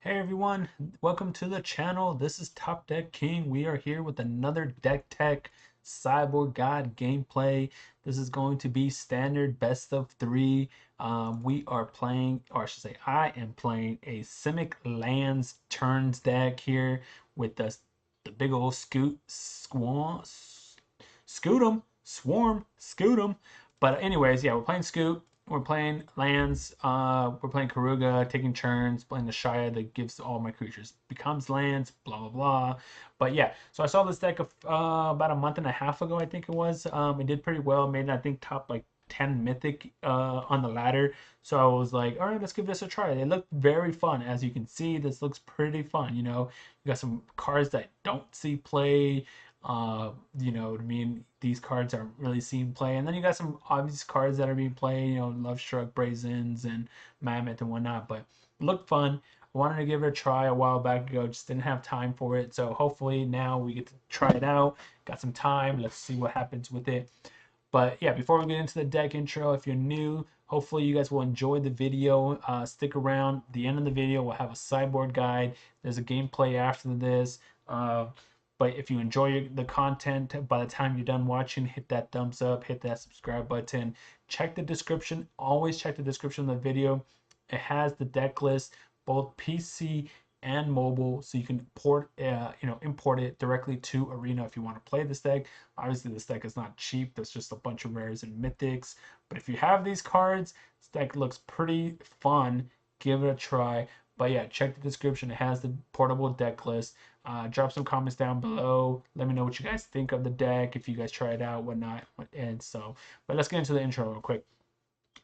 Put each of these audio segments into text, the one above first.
Hey everyone, welcome to the channel. This is Top Deck King. We are here with another Deck Tech Sideboard Guide gameplay. This is going to be standard best of three. We are playing, or I should say, I am playing a Simic Lands Turns deck here with the big old Swarm, Scute. But anyways, yeah, we're playing Scute. We're playing lands. We're playing Keruga, taking turns, playing the Shia that gives all my creatures becomes lands. Blah blah blah. But yeah, so I saw this deck about a month and a half ago, I think it was. It did pretty well. Made I think top like 10 mythic on the ladder. So I was like, all right, let's give this a try. It looked very fun. As you can see, this looks pretty fun. You got some cards that don't see play. What I mean, these cards aren't really seen play, and then you got some obvious cards that are being played, Lovestruck, Brazens, and Mammoth and whatnot. But it looked fun. I wanted to give it a try a while back ago, just didn't have time for it. So hopefully now we get to try it out. Got some time. Let's see what happens with it. But yeah, before we get into the deck intro, if you're new, hopefully you guys will enjoy the video. Stick around. The end of the video, we'll have a sideboard guide. There's a gameplay after this. But if you enjoy the content, by the time you're done watching, hit that thumbs up, hit that subscribe button. Check the description. Always check the description of the video. It has the deck list, both PC and mobile, so you can import it directly to Arena if you want to play this deck. Obviously, this deck is not cheap. There's just a bunch of rares and mythics. But if you have these cards, this deck looks pretty fun. Give it a try. But yeah, check the description. It has the portable deck list. Drop some comments down below. Let me know what you guys think of the deck, if you guys try it out, whatnot. But let's get into the intro real quick.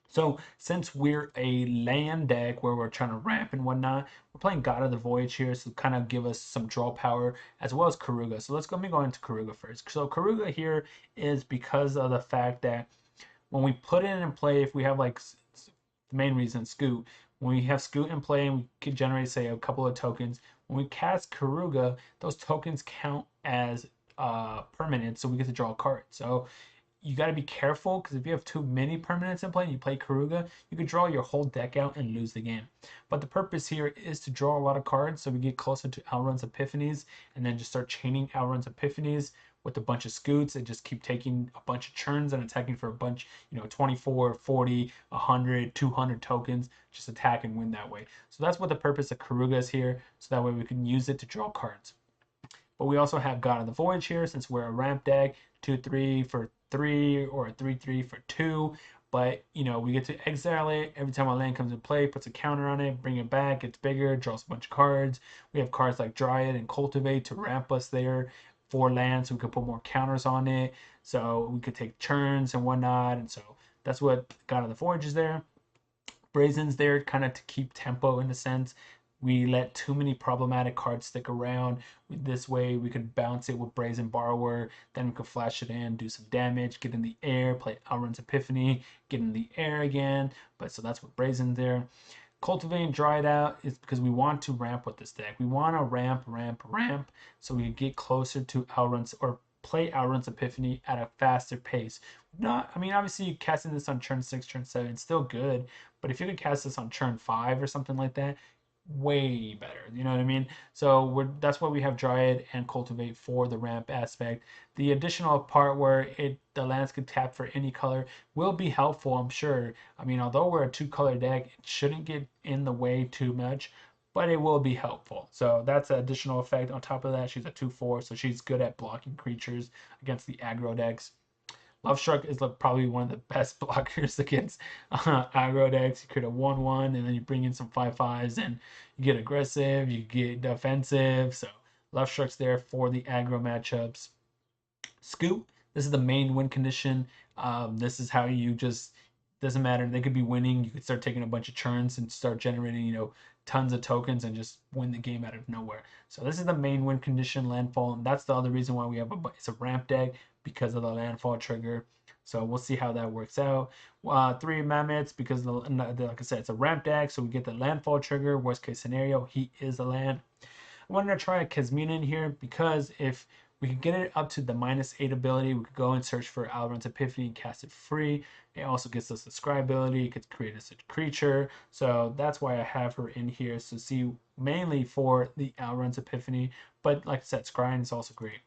So, since we're a land deck where we're trying to ramp and whatnot, we're playing God of the Voyage here, so kind of give us some draw power as well as Keruga. So let me go into Keruga first. So Keruga here is because of the fact that when we put it in play, if we have like the main reason, Scute, when we have Scute in play and we can generate, say, a couple of tokens, when we cast Keruga, those tokens count as permanent, so we get to draw a card. So you got to be careful, because if you have too many permanents in play and you play Keruga, you could draw your whole deck out and lose the game. But the purpose here is to draw a lot of cards so we get closer to Alrund's Epiphanies, and then just start chaining Alrund's Epiphanies with a bunch of Scutes and just keep taking a bunch of churns and attacking for a bunch, 24, 40, 100, 200 tokens, just attack and win that way. So that's what the purpose of Keruga is here, so that way we can use it to draw cards. But we also have God of the Voyage here, since we're a ramp deck, 2/3 for 3 or a 3/3 for 2. But we get to exile it every time a land comes in play, puts a counter on it, bring it back, gets bigger, draws a bunch of cards. We have cards like Dryad and Cultivate to ramp us there for land, so we could put more counters on it. So we could take turns and whatnot. And so that's what God of the Voyage is there. Brazen's there kind of to keep tempo in a sense. We let too many problematic cards stick around. This way we could bounce it with Brazen Borrower, then we could flash it in, do some damage, get in the air, play Alrund's Epiphany, get in the air again. But so that's what Brazen's there. Cultivating Dryad out is because we want to ramp with this deck. We want to ramp, so we can get closer to Alrund's, or play Alrund's Epiphany at a faster pace. Obviously, casting this on turn 6, turn 7, it's still good, but if you could cast this on turn 5 or something like that, way better. You know what I mean? So that's why we have Dryad and Cultivate for the ramp aspect. The additional part where the lands could tap for any color will be helpful, I'm sure. Although we're a 2-color deck, it shouldn't get in the way too much, but it will be helpful. So that's an additional effect. On top of that, she's a 2/4, so she's good at blocking creatures against the aggro decks. Lovestruck is probably one of the best blockers against aggro decks. You create a 1/1, and then you bring in some 5/5s, and you get aggressive, you get defensive. So Lovestruck's there for the aggro matchups. Scute, this is the main win condition. This is how you just, doesn't matter. They could be winning. You could start taking a bunch of churns and start generating, tons of tokens and just win the game out of nowhere. So this is the main win condition, landfall, and that's the other reason why we have it's a ramp deck, because of the landfall trigger. So we'll see how that works out. 3 mammoths, because like I said, it's a ramp deck, so we get the landfall trigger. Worst case scenario, he is a land. I wanted to try a Kasmina in here, because if We could get it up to the -8 ability. We could go and search for Alrund's Epiphany and cast it free. It also gets us the scry ability. It could create us a creature. So that's why I have her in here. So see, mainly for the Alrund's Epiphany. But like I said, scrying is also great.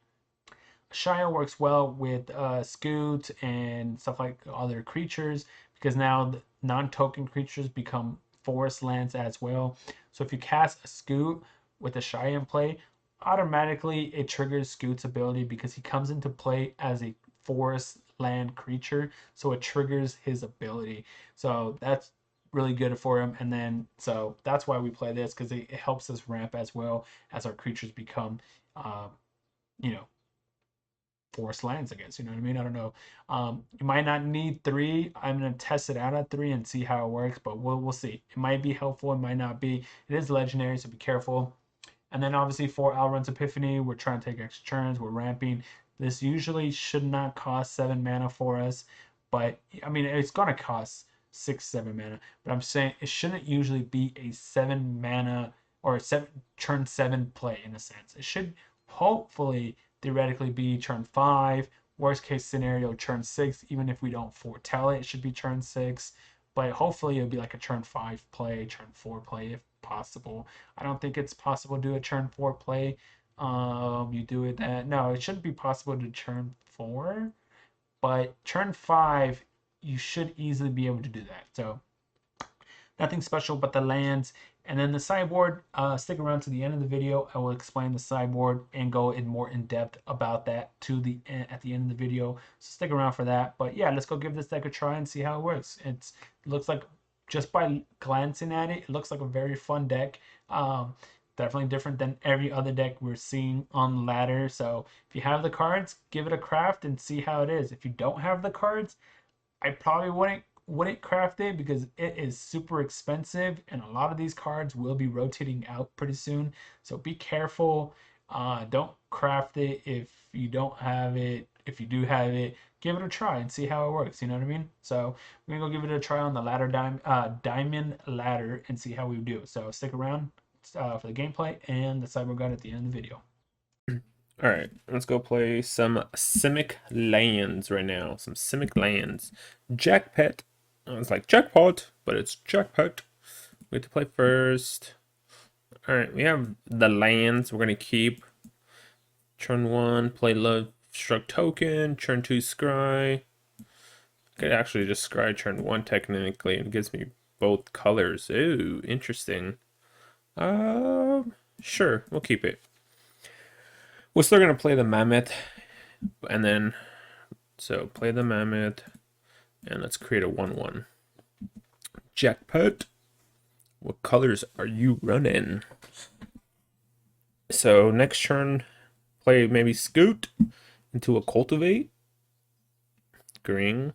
Shia works well with Scute and stuff like other creatures because now the non-token creatures become forest lands as well. So if you cast a Scute with a Shia in play, automatically it triggers Scute's ability because he comes into play as a forest land creature. So it triggers his ability. So that's really good for him. And then so that's why we play this because it helps us ramp as well as our creatures become, you know, forest lands, I guess. You know what I mean? I don't know. You might not need 3. I'm gonna test it out at 3 and see how it works, but we'll see. It might be helpful, it might not be. It is legendary, so be careful. And then obviously for Alrund's Epiphany, we're trying to take extra turns, we're ramping. This usually should not cost 7 mana for us, but I mean it's gonna cost 6-7 mana. But I'm saying it shouldn't usually be a 7 mana or a turn 7 play in a sense. It should hopefully theoretically be turn 5. Worst case scenario, turn 6. Even if we don't foretell it, it should be turn 6. But hopefully it'll be like a turn 5 play, turn 4 play if possible. I don't think it's possible to do a turn 4 play. You do it that no, it shouldn't be possible to turn 4, but turn 5 you should easily be able to do that. So nothing special but the lands. And then the sideboard, stick around to the end of the video. I will explain the sideboard and go in more in depth about that at the end of the video. So stick around for that. But yeah, let's go give this deck a try and see how it works. It looks like, just by glancing at it, it looks like a very fun deck. Definitely different than every other deck we're seeing on ladder. So if you have the cards, give it a craft and see how it is. If you don't have the cards, I probably wouldn't craft it because it is super expensive and a lot of these cards will be rotating out pretty soon. So be careful. Don't craft it if you don't have it. If you do have it, give it a try and see how it works. You know what I mean? So we're gonna go give it a try on the diamond ladder and see how we do. So stick around for the gameplay and the sideboard guide at the end of the video. All right, let's go play some Simic lands right now. Some Simic lands. Jackpot. It's like jackpot, but it's jackpot. We have to play first. All right, we have the lands we're gonna keep. Turn 1, play Lovestruck token. Turn 2, scry. I could actually just scry turn 1 technically. It gives me both colors. Ooh, interesting. Sure, we'll keep it. We're still gonna play the mammoth, and then so play the mammoth, and let's create a 1/1. Jackpot. What colors are you running? So next turn, play maybe Scute into a cultivate. Green.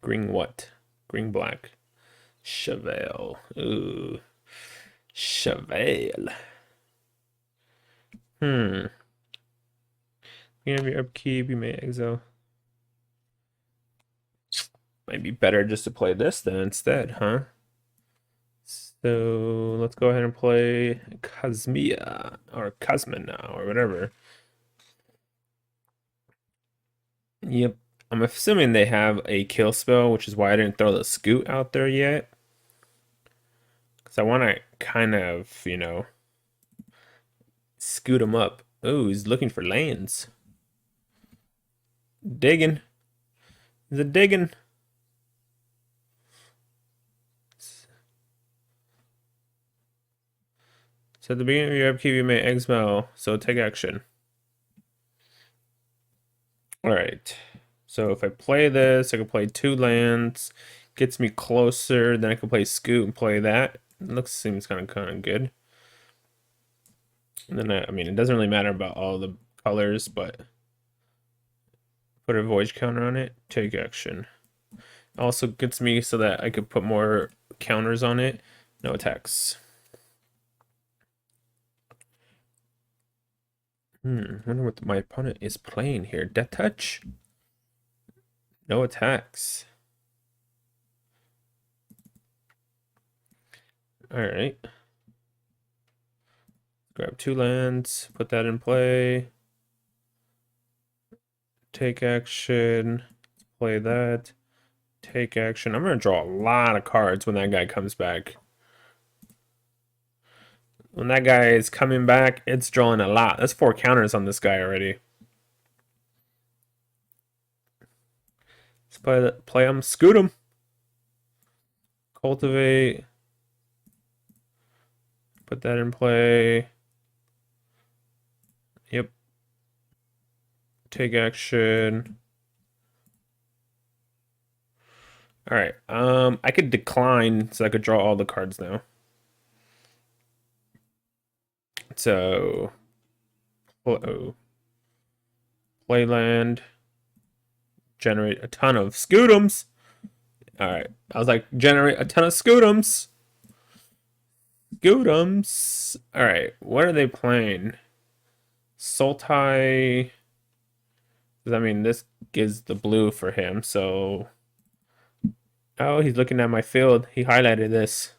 Green what? Green black. Chevelle. Ooh. Chevelle. Beginning of your upkeep, you may exile. Might be better just to play this then instead, huh? So let's go ahead and play Cosmia or Cosmina or whatever. Yep. I'm assuming they have a kill spell, which is why I didn't throw the Scute out there yet. Because I want to kind of, scoot him up. Oh, he's looking for lands. Digging. Is it digging? So at the beginning of your upkeep, you may exile, so take action. Alright. So if I play this, I can play 2 lands. Gets me closer, then I can play Scute and play that. Seems kind of good. And then, I mean, it doesn't really matter about all the colors, but put a voyage counter on it, take action. Also gets me so that I could put more counters on it. No attacks. Wonder what my opponent is playing here. Death touch? No attacks. Alright. Grab 2 lands, put that in play. Take action. Play that. Take action. I'm going to draw a lot of cards when that guy comes back. When that guy is coming back, it's drawing a lot. That's 4 counters on this guy already. Let's play him. Scute him. Cultivate. Put that in play. Yep. Take action. All right. I could decline so I could draw all the cards now. So, play land. Generate a ton of Scutems. All right. I was like, generate a ton of Scutems. Scutems. All right. What are they playing? Sultai. I mean, this gives the blue for him, so... Oh, he's looking at my field. He highlighted this.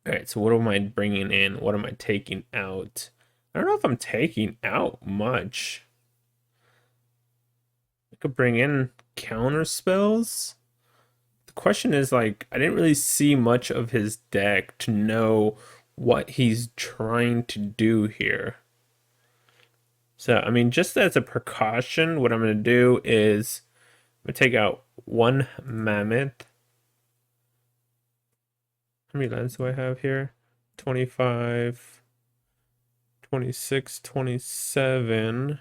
All right, so what am I bringing in? What am I taking out? I don't know if I'm taking out much. I could bring in counter spells. The question is, like, I didn't really see much of his deck to know what he's trying to do here. So, I mean, just as a precaution, what I'm going to do is I'm going to take out 1 mammoth. How many lands do I have here? 25, 26, 27.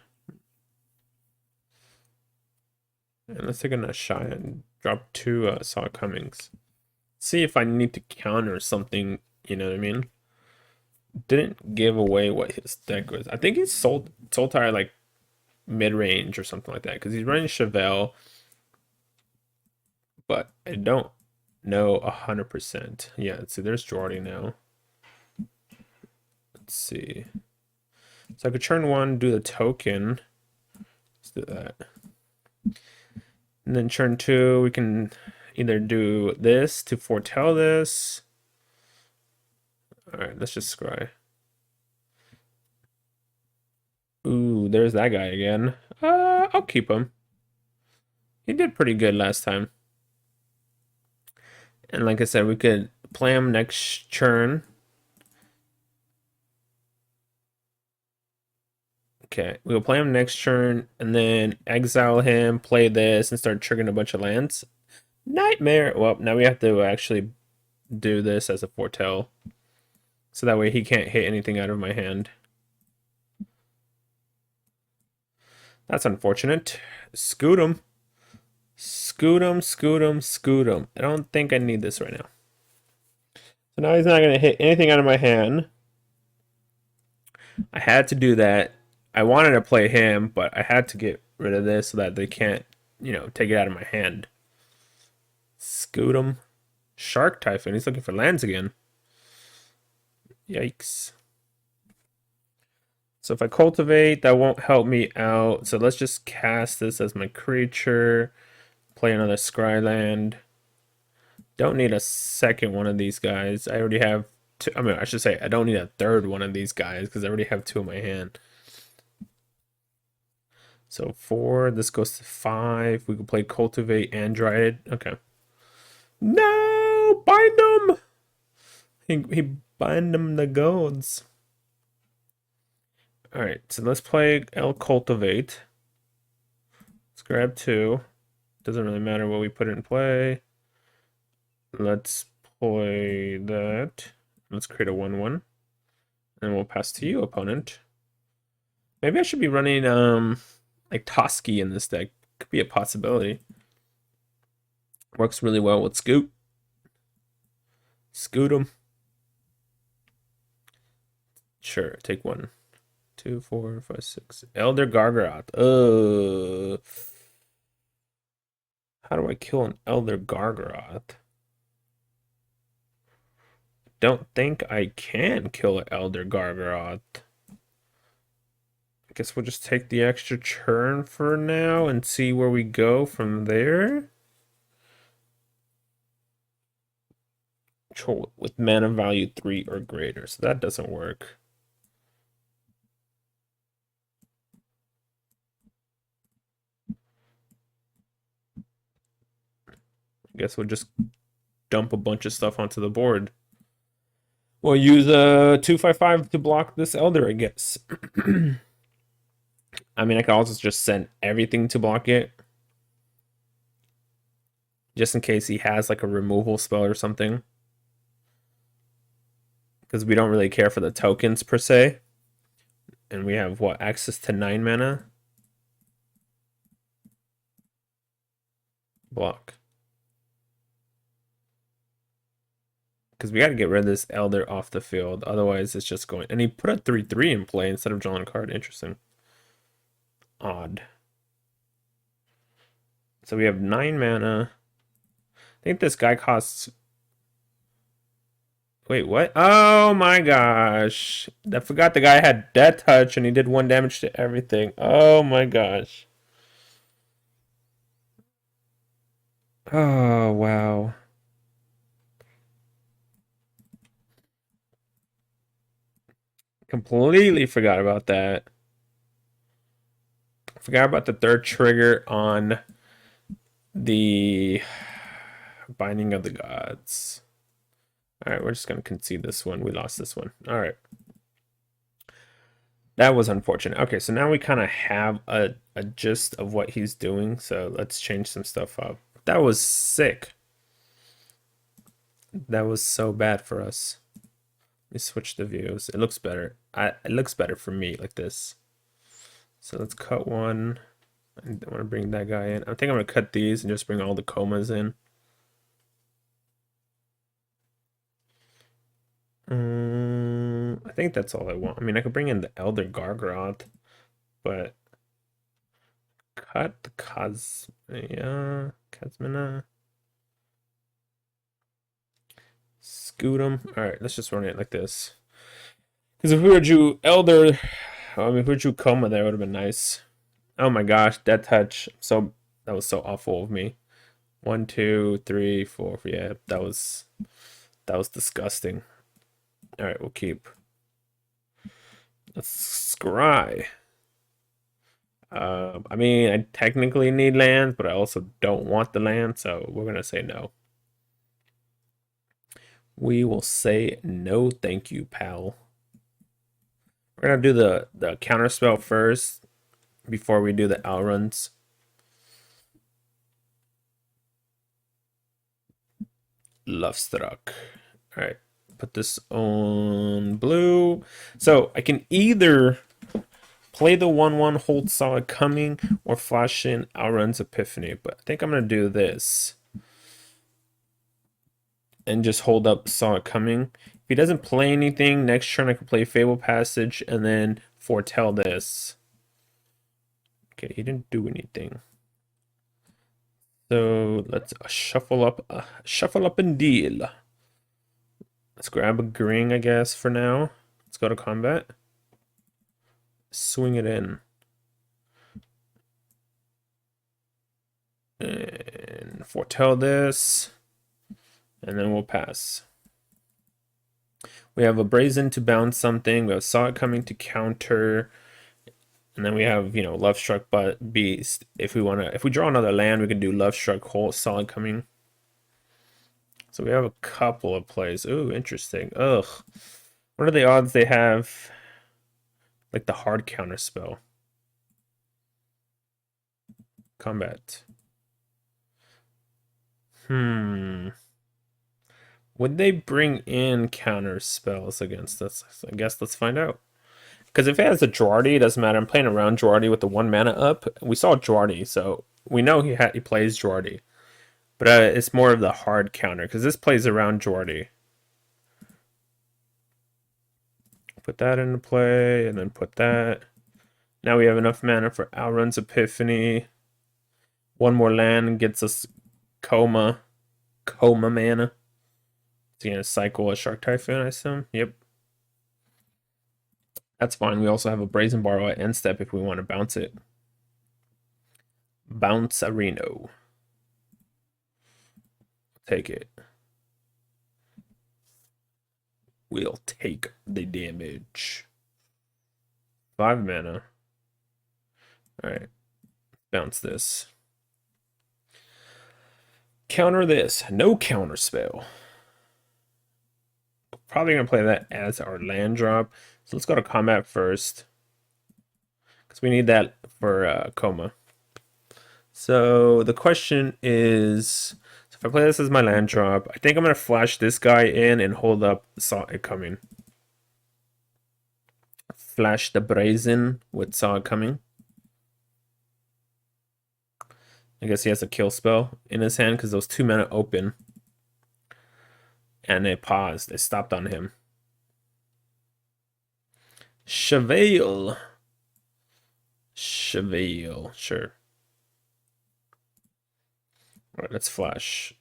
And let's take a shot and drop 2 Saw Cummings. See if I need to counter something, you know what I mean? Didn't give away what his deck was. I think he's Sultai like mid-range or something like that, because he's running Chevelle. But I don't know 100%. Yeah, let's see, there's Jordy now. Let's see. So I could turn 1, do the token. Let's do that. And then turn 2, we can either do this to foretell this. Alright, let's just scry. Ooh, there's that guy again. I'll keep him. He did pretty good last time. And like I said, we could play him next turn. Okay, we'll play him next turn and then exile him, play this, and start triggering a bunch of lands. Nightmare! Well, now we have to actually do this as a foretell. So that way he can't hit anything out of my hand. That's unfortunate. Scute him. Scute him, scute him, scute him. I don't think I need this right now. So now he's not going to hit anything out of my hand. I had to do that. I wanted to play him, but I had to get rid of this so that they can't, you know, take it out of my hand. Scute him. Shark Typhoon. He's looking for lands again. Yikes. So if I cultivate, that won't help me out. So let's just cast this as my creature. Play another scry land. Don't need a second one of these guys. I already have two. I mean, I should say I don't need a third one of these guys because I already have 2 in my hand. So 4. This goes to 5. We can play cultivate and Dryad. Okay. No! Bind him! He bind him the gods. Alright, so let's play El Cultivate. Let's grab 2. Doesn't really matter what we put in play. Let's play that. Let's create a 1/1. And we'll pass to you, opponent. Maybe I should be running like Toski in this deck. Could be a possibility. Works really well with Scute. Scute him. Sure, take 1, 2, 4, 5, 6. Elder Gargaroth. How do I kill an Elder Gargaroth? Don't think I can kill an Elder Gargaroth. I guess we'll just take the extra turn for now and see where we go from there. Control with mana value 3 or greater, so that doesn't work. guess we'll just dump a bunch of stuff onto the board. We'll use a 2/5/5 to block this Elder, I guess. I mean, I can also just send everything to block it. Just in case he has like a removal spell or something. Because we don't really care for the tokens per se. And we have, what, access to 9 mana? Block. Because we got to get rid of this Elder off the field. Otherwise, it's just going... And he put a 3/3 in play instead of drawing a card. Interesting. Odd. So we have 9 mana. I think this guy costs... Wait, what? Oh my gosh. I forgot the guy had Death Touch and he did 1 damage to everything. Oh my gosh. Oh, wow. Completely forgot about that. Forgot about the 3rd trigger on the Binding of the Gods. Alright, we're just going to concede this one. We lost this one. Alright. That was unfortunate. Okay, so now we kind of have a gist of what he's doing. So let's change some stuff up. That was sick. That was so bad for us. Let me switch the views. It looks better. It looks better for me like this. So let's cut one. I want to bring that guy in. I think I'm going to cut these and just bring all the comas in. I think that's all I want. I mean, I could bring in the Elder Gargaroth, but cut the Kazmina. Scute him. Alright, let's just run it like this. Because if we were Drew Elder, I mean, if we drew Coma there, would have been nice. Oh my gosh, Death Touch. So that was so awful of me. 1, 2, 3, 4. Yeah, that was disgusting. Alright, we'll keep. Let's scry. I mean, I technically need lands, but I also don't want the land, so we're gonna say no. We will say no, thank you, pal. We're gonna do the counter spell first before we do the Alrunds. Lovestruck. All right, put this on blue. So I can either play the 1/1 hold Solid Coming or flash in Alrund's Epiphany, but I think I'm gonna do this and just hold up Solid Coming. If he doesn't play anything, next turn I can play Fable Passage and then foretell this. Okay, he didn't do anything. So let's shuffle up and deal. Let's grab a Gring, I guess, for now. Let's go to combat. Swing it in. And foretell this. And then we'll pass. We have a Brazen to bounce something. We have Saw It Coming to counter. And then we have, you know, Lovestruck Beast. If we draw another land, we can do Lovestruck Whole Solid Coming. So we have a couple of plays. Ooh, interesting. Ugh. What are the odds they have like the hard counter spell? Combat. Would they bring in counter spells against us? I guess let's find out. Because if it has a Dryad, it doesn't matter. I'm playing around Dryad with the 1 mana up. We saw Dryad, so we know he plays Dryad. But it's more of the hard counter, because this plays around Dryad. Put that into play, and then put that. Now we have enough mana for Alrund's Epiphany. 1 more land gets us Coma mana. Is he going to cycle a Shark Typhoon, I assume? Yep. That's fine. We also have a Brazen Borrow at end step if we want to bounce it. Bounce Areno. Take it. We'll take the damage. 5 mana. Alright. Bounce this. counter this. No counter spell. Probably going to play that as our land drop. So let's go to combat first, because we need that for Coma. So the question is, if I play this as my land drop, I think I'm going to flash this guy in and hold up Saw It Coming. Flash the Brazen with Saw It Coming. I guess he has a kill spell in his hand because those 2 mana open. And it paused. It stopped on him. Chevelle. Chevelle, sure. Alright, let's flash.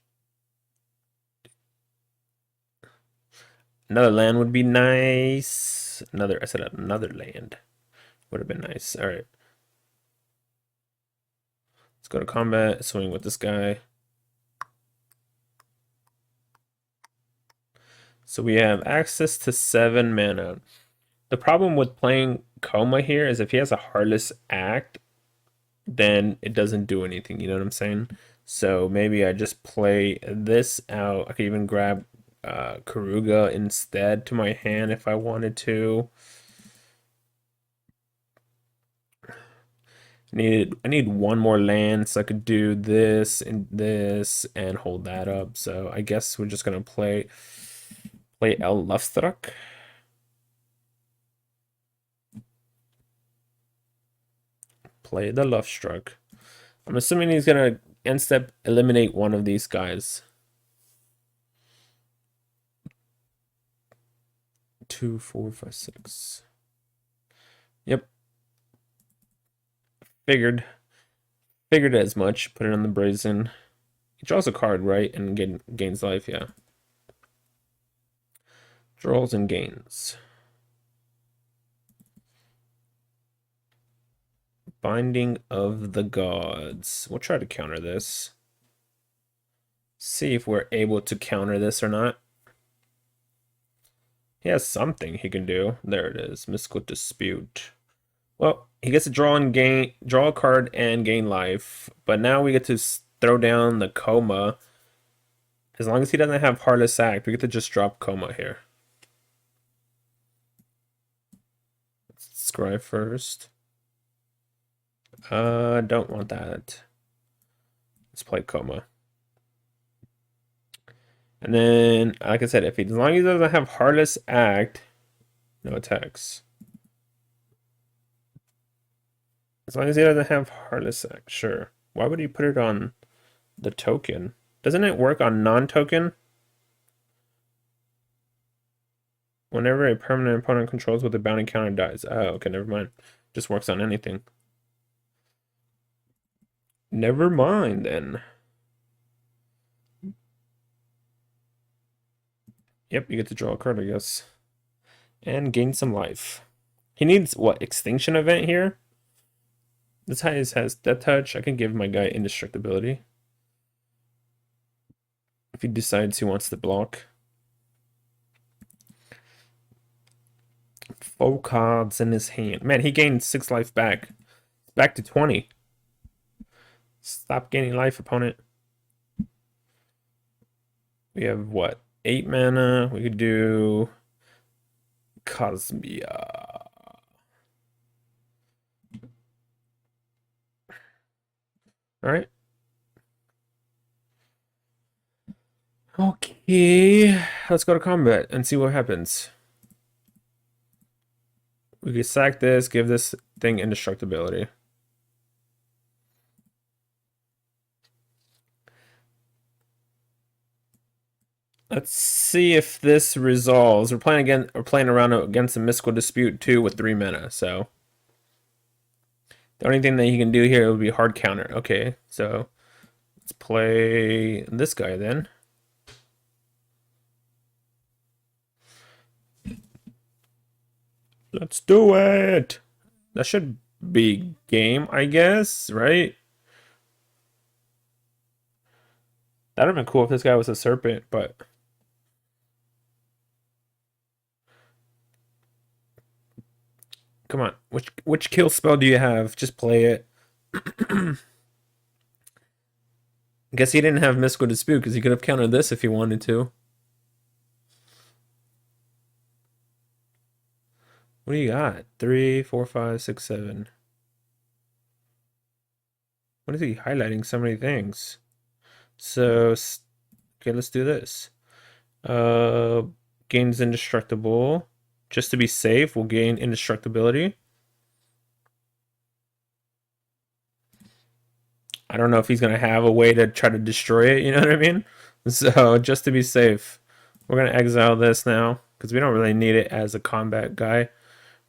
Another land would be nice. I said another land would have been nice. Alright. Let's go to combat, swing with this guy. So we have access to 7 mana. The problem with playing Coma here is if he has a Heartless Act, then it doesn't do anything, you know what I'm saying? So maybe I just play this out. I could even grab Keruga instead to my hand if I wanted to. I need one more land so I could do this and hold that up. So I guess we're just gonna play Lovestruck. Play the Lovestruck. I'm assuming he's gonna end step eliminate one of these guys. 2, 4, 5, 6. Yep. Figured as much. Put it on the Brazen. He draws a card, right? And gains life, yeah. Draws and gains. Binding of the Gods. We'll try to counter this. See if we're able to counter this or not. He has something he can do. There it is. Mystical Dispute. Well, he gets to draw a card and gain life. But now we get to throw down the Coma. As long as he doesn't have Heartless Act, we get to just drop Coma here. Let's scry first. Don't want that. Let's play Coma. And then, like I said, as long as he doesn't have Heartless Act, no attacks. As long as he doesn't have Heartless Act, sure. Why would he put it on the token? Doesn't it work on non-token? Whenever a permanent opponent controls with a bounty counter dies. Oh, okay, never mind. Just works on anything. Never mind, then. Yep, you get to draw a card, I guess. And gain some life. He needs, what, Extinction Event here? This guy has Death Touch. I can give my guy Indestructibility. If he decides he wants to block. 4 cards in his hand. Man, he gained 6 life back. Back to 20. Stop gaining life, opponent. We have, what, 8 mana? We could do Cosmia. Alright. Okay. Let's go to combat and see what happens. We can sack this, give this thing Indestructibility. Let's see if this resolves. We're playing around against a Mystical Dispute too with 3 mana, so the only thing that he can do here would be hard counter. Okay, so let's play this guy then. Let's do it. That should be game, I guess, right? That would have been cool if this guy was a serpent, but come on. Which kill spell do you have? Just play it. Guess he didn't have Mystical Dispute because he could have countered this if he wanted to. What do you got? 3, 4, 5, 6, 7. What is he highlighting so many things? So, okay, let's do this. Gains indestructible. Just to be safe, we'll gain indestructibility. I don't know if he's going to have a way to try to destroy it, you know what I mean? So, just to be safe, we're going to exile this now, because we don't really need it as a combat guy.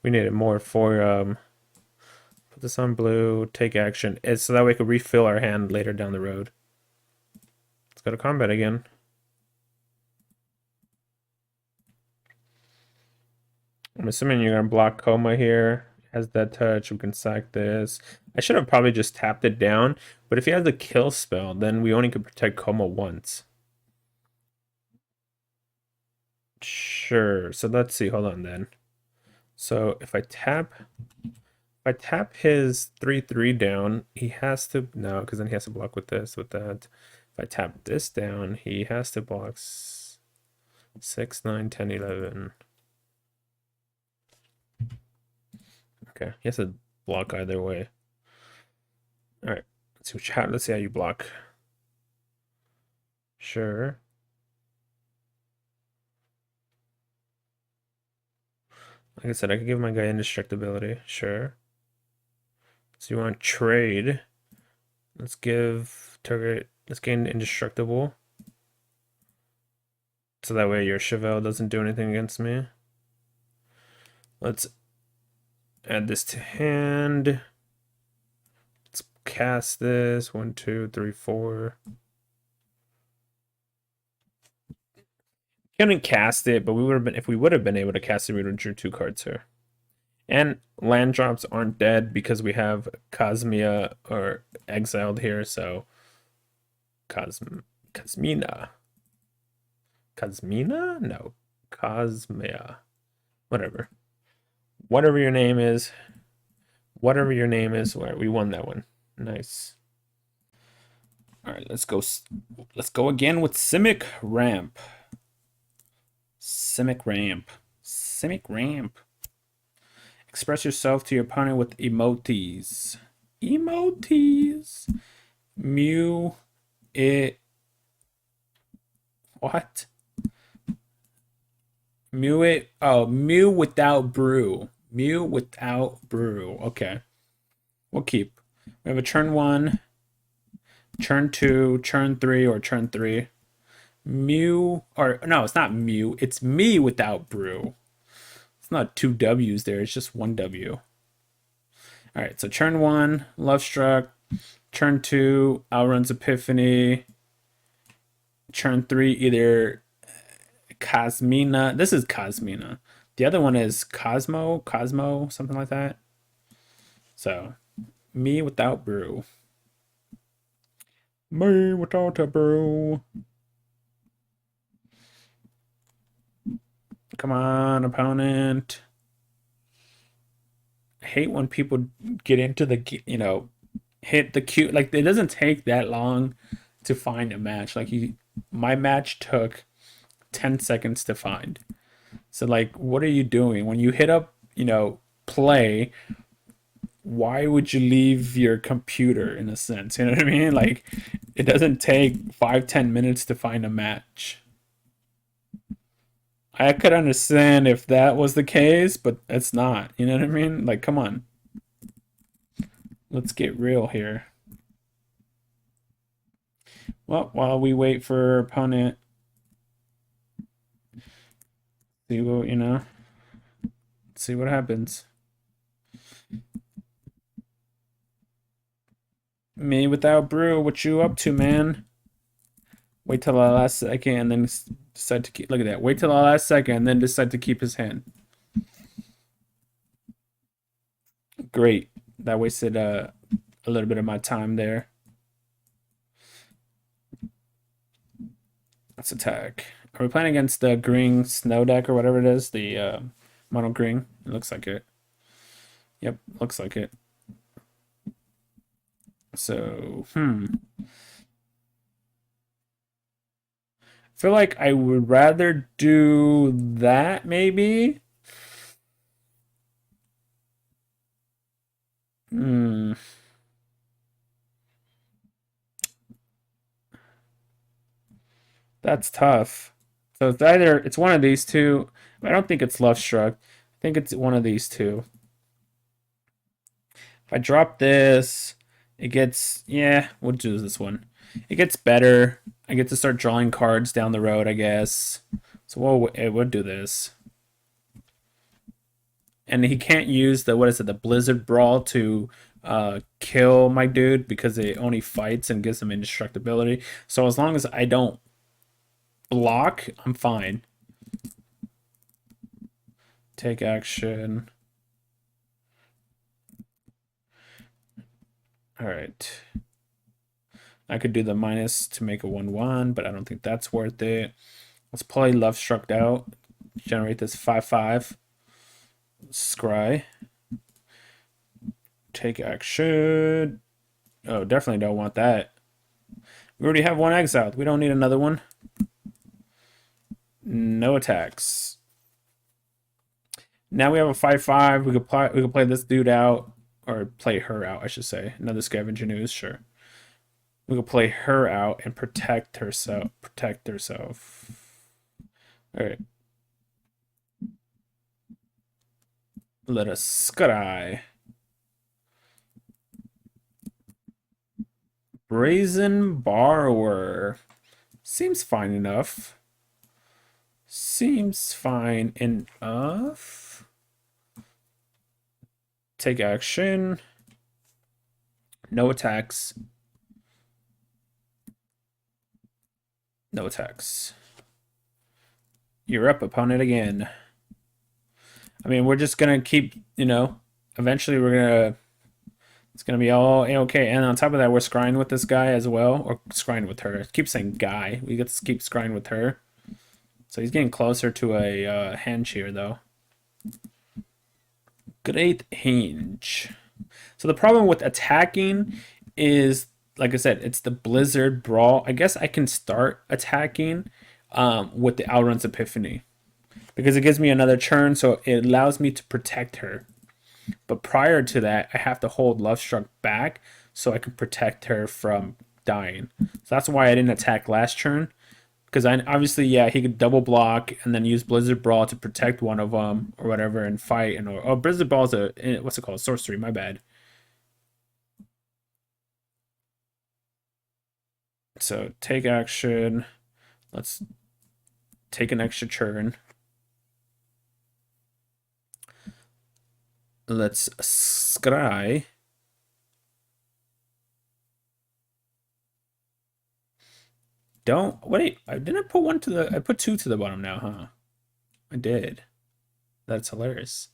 We need it more for, put this on blue, take action. It's so that way we can refill our hand later down the road. Let's go to combat again. I'm assuming you're going to block Coma here. Has that touch, we can sack this. I should have probably just tapped it down, but if he has the kill spell, then we only can protect Coma once. Sure, so let's see, hold on then. So if I tap his 3/3 down, he has to, no, because then he has to block with this, with that. If I tap this down, he has to block 6, 9, 10, 11. Okay, he has to block either way. All right, let's see how you block. Sure. Like I said, I could give my guy indestructibility. Sure. So you want to trade? Let's give target. Let's gain indestructible. So that way your Chevelle doesn't do anything against me. Let's add this to hand. Let's cast this. 1, 2, 3, 4. Couldn't cast it, but we would have been, if we would have been able to cast it, we would have drew 2 cards here. And land drops aren't dead because we have Cosmia or exiled here, so Cosmina. Cosmina? No. Cosmia. Whatever. Whatever your name is. Whatever your name is. We won that one. Nice. Alright, let's go. Let's go again with Simic Ramp. Simic Ramp. Simic Ramp. Express yourself to your opponent with emotes. Emotes. Mew it. What? Mew it. Oh, Mew without brew. Mew without brew. Okay. We'll keep. We have a turn 1, turn 2, turn 3, or turn 3. Mew, or no, it's not Mew. It's me without brew. It's not 2 W's there. It's just 1 W. All right, so turn 1, Lovestruck. Turn 2, Alrund's Epiphany. Turn 3, either Cosmina. This is Cosmina. The other one is Cosmo, something like that. So, me without brew. Me without a brew. Come on, opponent. I hate when people get into the, hit the cue. Like, it doesn't take that long to find a match. Like, my match took 10 seconds to find. So, like, what are you doing? When you hit up, play, why would you leave your computer, in a sense? You know what I mean? Like, it doesn't take 5-10 minutes to find a match. I could understand if that was the case, but it's not. You know what I mean? Like, come on. Let's get real here. Well, while we wait for opponent, see what, see what happens. Me without brew, what you up to, man? Wait till the last second and then decide to keep. Look at that. Wait till the last second and then decide to keep his hand. Great. That wasted a little bit of my time there. Let's attack. Are we playing against the green snow deck or whatever it is? The mono green? It looks like it. Yep, looks like it. So, feel like I would rather do that maybe. Hmm. That's tough. So it's one of these two. I don't think it's Lovestruck. I think it's one of these two. If I drop this, it gets, yeah, we'll do this one. It gets better. I get to start drawing cards down the road, I guess. So we'll do this. And he can't use the, what is it, the Blizzard Brawl to kill my dude because it only fights and gives him indestructibility. So as long as I don't block, I'm fine. Take action. All right. I could do the minus to make a 1/1, but I don't think that's worth it. Let's play Lovestruck out. Generate this 5/5. Scry. Take action. Oh, definitely don't want that. We already have one exiled. We don't need another one. No attacks. Now we have a 5/5. We could play this dude out, or play her out, I should say. Another Scavenger News, sure. We could play her out and protect herself. All right. Let us scry. Brazen Borrower. Seems fine enough. Take action. No attacks. No attacks. You're up, opponent, again. I mean, we're just gonna keep, eventually it's gonna be all okay. And on top of that, we're scrying with this guy as well, or scrying with her. I keep saying guy. We get to keep scrying with her. So he's getting closer to a hand cheer, though. Great hinge. So the problem with attacking is, like I said, it's the Blizzard Brawl. I guess I can start attacking with the Alrund's Epiphany because it gives me another turn, so it allows me to protect her. But prior to that, I have to hold Lovestruck back so I can protect her from dying. So that's why I didn't attack last turn. Because obviously, yeah, he could double block and then use Blizzard Brawl to protect one of them or whatever and fight. And Blizzard Brawl is what's it called? Sorcery, my bad. So take action. Let's take an extra turn. Let's scry. Wait, I didn't put one to the, I put two to the bottom now, huh? I did. That's hilarious.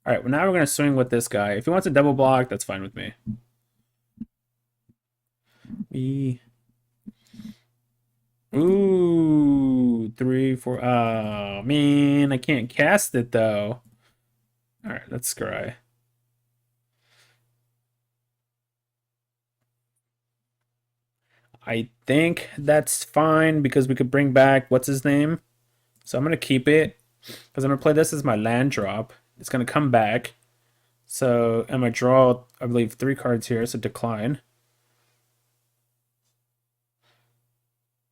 All right, well, now we're going to swing with this guy. If he wants a double block, that's fine with me. Ooh, 3, 4. Oh, man, I can't cast it, though. All right, let's scry. I think that's fine because we could bring back, what's his name? So I'm going to keep it because I'm going to play this as my land drop. It's going to come back. So I'm going to draw, I believe, 3 cards here, so decline.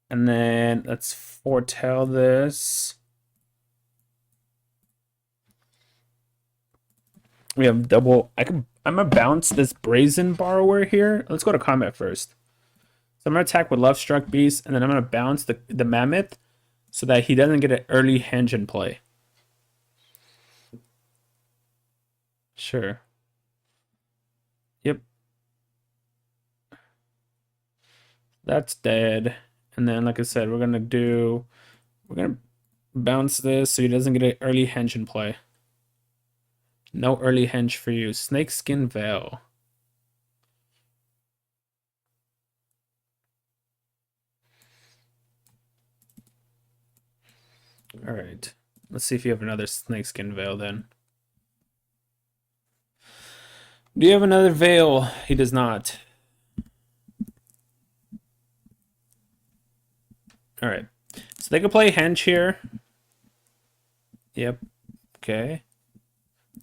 And then let's foretell this. We have double. I'm gonna bounce this Brazen Borrower here. Let's go to combat first. So I'm gonna attack with Lovestruck Beast, and then I'm gonna bounce the Mammoth so that he doesn't get an early henge in play. Sure. Yep. That's dead. And then, like I said, we're gonna bounce this so he doesn't get an early henge in play. No early henge for you. Snakeskin Veil. All right. Let's see if you have another Snakeskin Veil then. Do you have another Veil? He does not. All right. So they could play Henge here. Yep. Okay.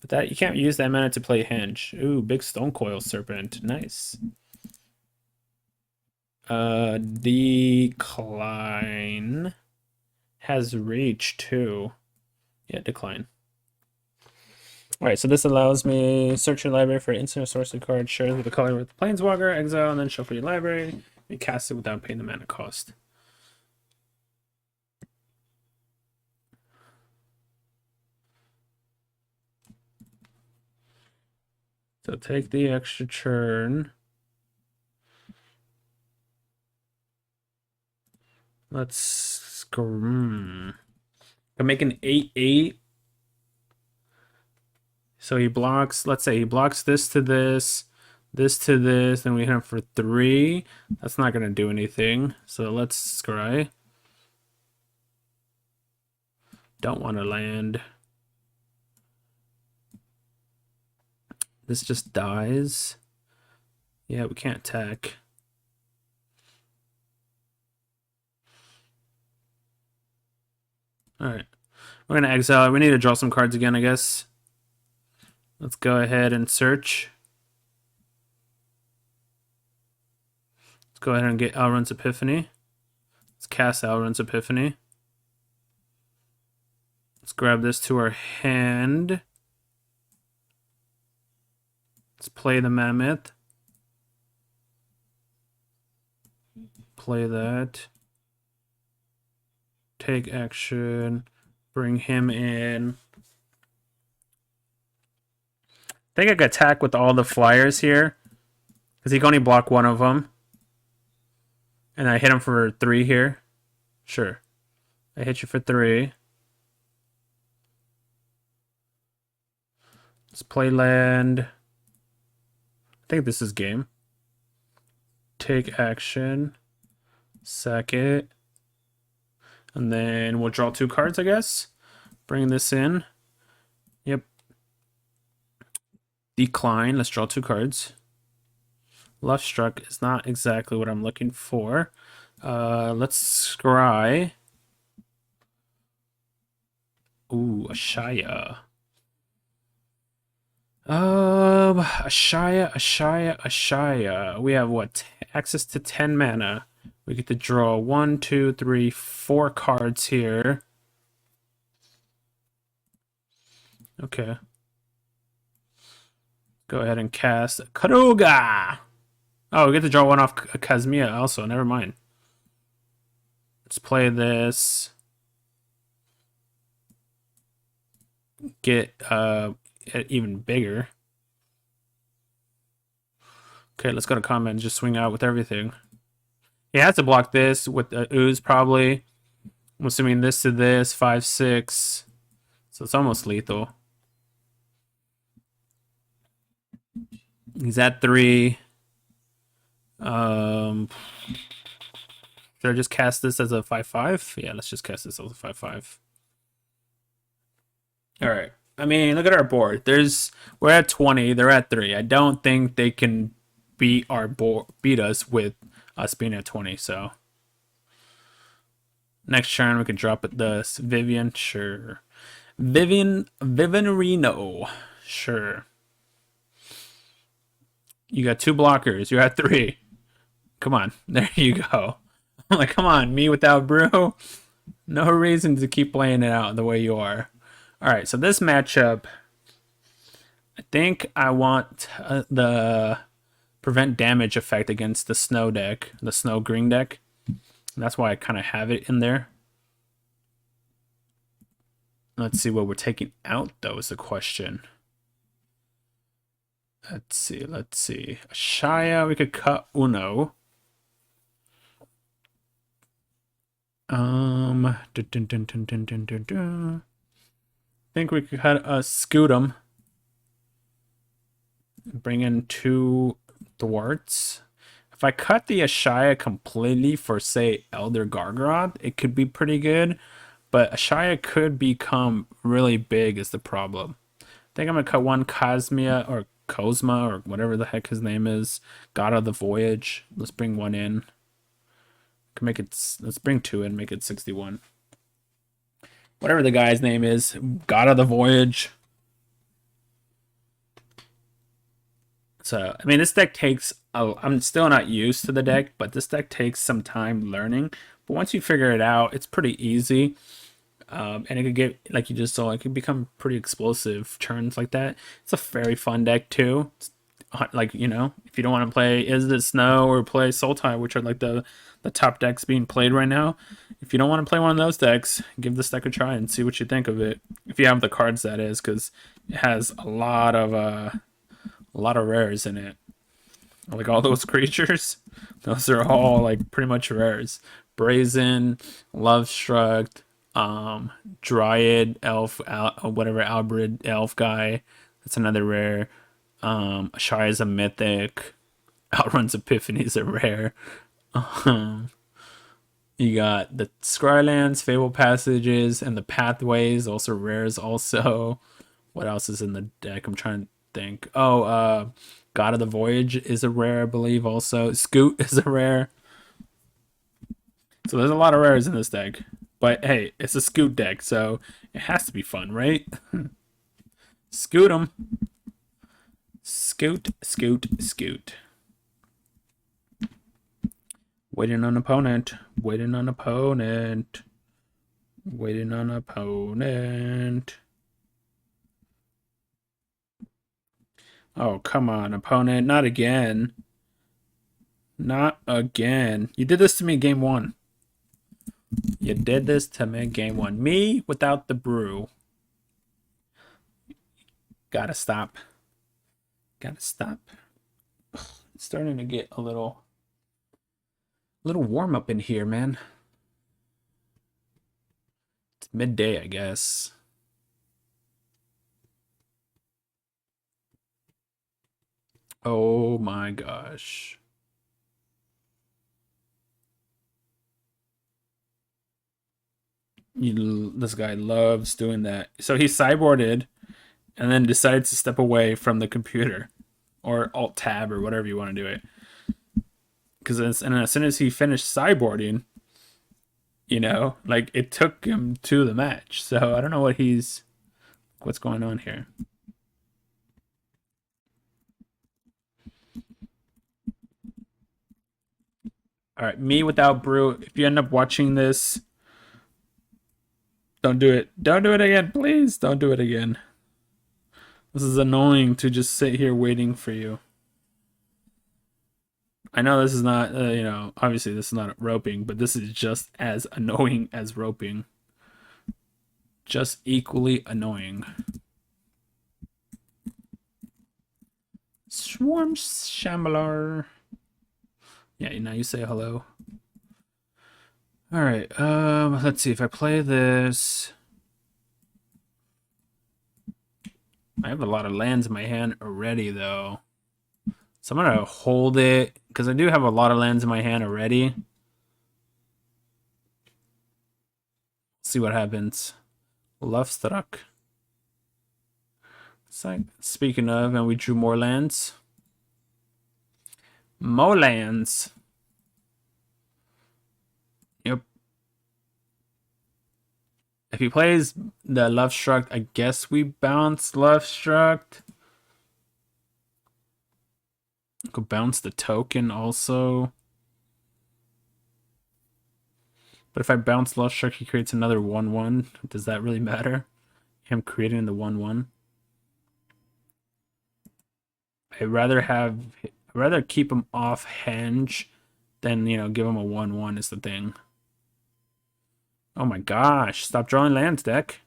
But that you can't use that mana to play Henge. Ooh, big Stone Coil Serpent. Nice. Decline has reach too. Yeah, decline. Alright, so this allows me search your library for instant or sorcery card shares with the color with the Planeswalker, exile, and then shuffle your library. You cast it without paying the mana cost. So take the extra turn. Let's go. Can make an 8/8. So he blocks, let's say he blocks this to this to this, then we hit him for 3. That's not going to do anything. So let's scry. Don't want to land. This just dies. Yeah, we can't attack. Alright. We're going to exile. We need to draw some cards again, I guess. Let's go ahead and search. Let's go ahead and get Alrund's Epiphany. Let's cast Alrund's Epiphany. Let's grab this to our hand. Let's play the Mammoth. Play that. Take action. Bring him in. I think I could attack with all the flyers here. Because he can only block one of them. And I hit him for 3 here. Sure. I hit you for 3. Let's play land. I think this is game. Take action. Sack it. And then we'll draw 2 cards, I guess. Bring this in. Yep. Decline. Let's draw 2 cards. Lovestruck is not exactly what I'm looking for. Let's scry. Ooh, Ashaya. Ashaya. We have what? Access to 10 mana. We get to draw 1, 2, 3, 4 cards here. Okay. Go ahead and cast Keruga. Oh, we get to draw 1 off Kazmia also. Never mind. Let's play this. Get even bigger. Okay, let's go to comment and just swing out with everything. He has to block this with the ooze probably. I'm assuming this to this, 5, 6. So it's almost lethal. He's at 3. Should I just cast this as a 5/5? Yeah, let's just cast this as a 5/5. All right. I mean, look at our board. We're at 20. They're at 3. I don't think they can beat us with us being at 20. So next turn we can drop it. The Vivian, sure. Vivianino, sure. You got 2 blockers. You're at 3. Come on. There you go. I'm like, come on, me without brew. No reason to keep playing it out the way you are. All right, so this matchup, I think I want the prevent damage effect against the snow deck, the snow green deck. And that's why I kind of have it in there. Let's see what we're taking out, though, is the question. Let's see. Ashaya, we could cut Uno. I think we could cut a Scute. Bring in 2 thwarts. If I cut the Ashaya completely for, say, Elder Gargaroth, it could be pretty good. But Ashaya could become really big is the problem. I think I'm going to cut 1 Cosmia or Cosma or whatever the heck his name is. God of the Voyage. Let's bring 1 in. Let's bring 2 in, make it 61. whatever the guy's name is, God of the Voyage. So, I mean, this deck takes, I'm still not used to the deck, but this deck takes some time learning. But once you figure it out, it's pretty easy. And it could get, like you just saw, it could become pretty explosive turns like that. It's a very fun deck too. It's, like, you know, if you don't want to play Is It Snow or play Sultai, which are like the top decks being played right now, if you don't want to play one of those decks, give this deck a try and see what you think of it. If you have the cards, that is, because it has a lot of rares in it. Like all those creatures, those are all like pretty much rares. Brazen, Lovestruck, Dryad, Elf, whatever, Albred, Elf guy. That's another rare. Shy is a mythic. Outrun's Epiphany is a rare. You got the Scrylands, Fable Passages, and the Pathways, also rares also. What else is in the deck? I'm trying to think. Oh, God of the Voyage is a rare, I believe, also. Scute is a rare. So there's a lot of rares in this deck. But hey, it's a Scute deck, so it has to be fun, right? Scute 'em. Scute, Scute, Scute. Waiting on opponent. Waiting on opponent. Waiting on opponent. Oh, come on, opponent. Not again. Not again. You did this to me game one. You did this to me game one. Me without the brew. Gotta stop. Gotta stop. It's starting to get a little warm up in here, man. It's midday, I guess. Oh my gosh. This guy loves doing that. So he sideboarded and then decides to step away from the computer or alt tab or whatever you want to do it. Because as soon as he finished sideboarding, you know, like it took him to the match. So I don't know what's going on here. All right, me without brew. If you end up watching this, don't do it. Don't do it again, please. Don't do it again. This is annoying to just sit here waiting for you. I know this is not, you know, obviously this is not roping, but this is just as annoying as roping. Just equally annoying. Swarm Shambler. Yeah, now you say hello. All right, let's see if I play this. I have a lot of lands in my hand already, though. So I'm gonna hold it because I do have a lot of lands in my hand already. See what happens. Lovestruck. Speaking of, and we drew more lands. More lands. Yep. If he plays the Lovestruck, I guess we bounce Lovestruck. Could bounce the token also. But if I bounce Lovestruck, he creates another 1/1. Does that really matter? Him creating the 1/1. I'd rather keep him off Henge than, you know, give him a 1/1 is the thing. Oh my gosh, stop drawing lands, deck.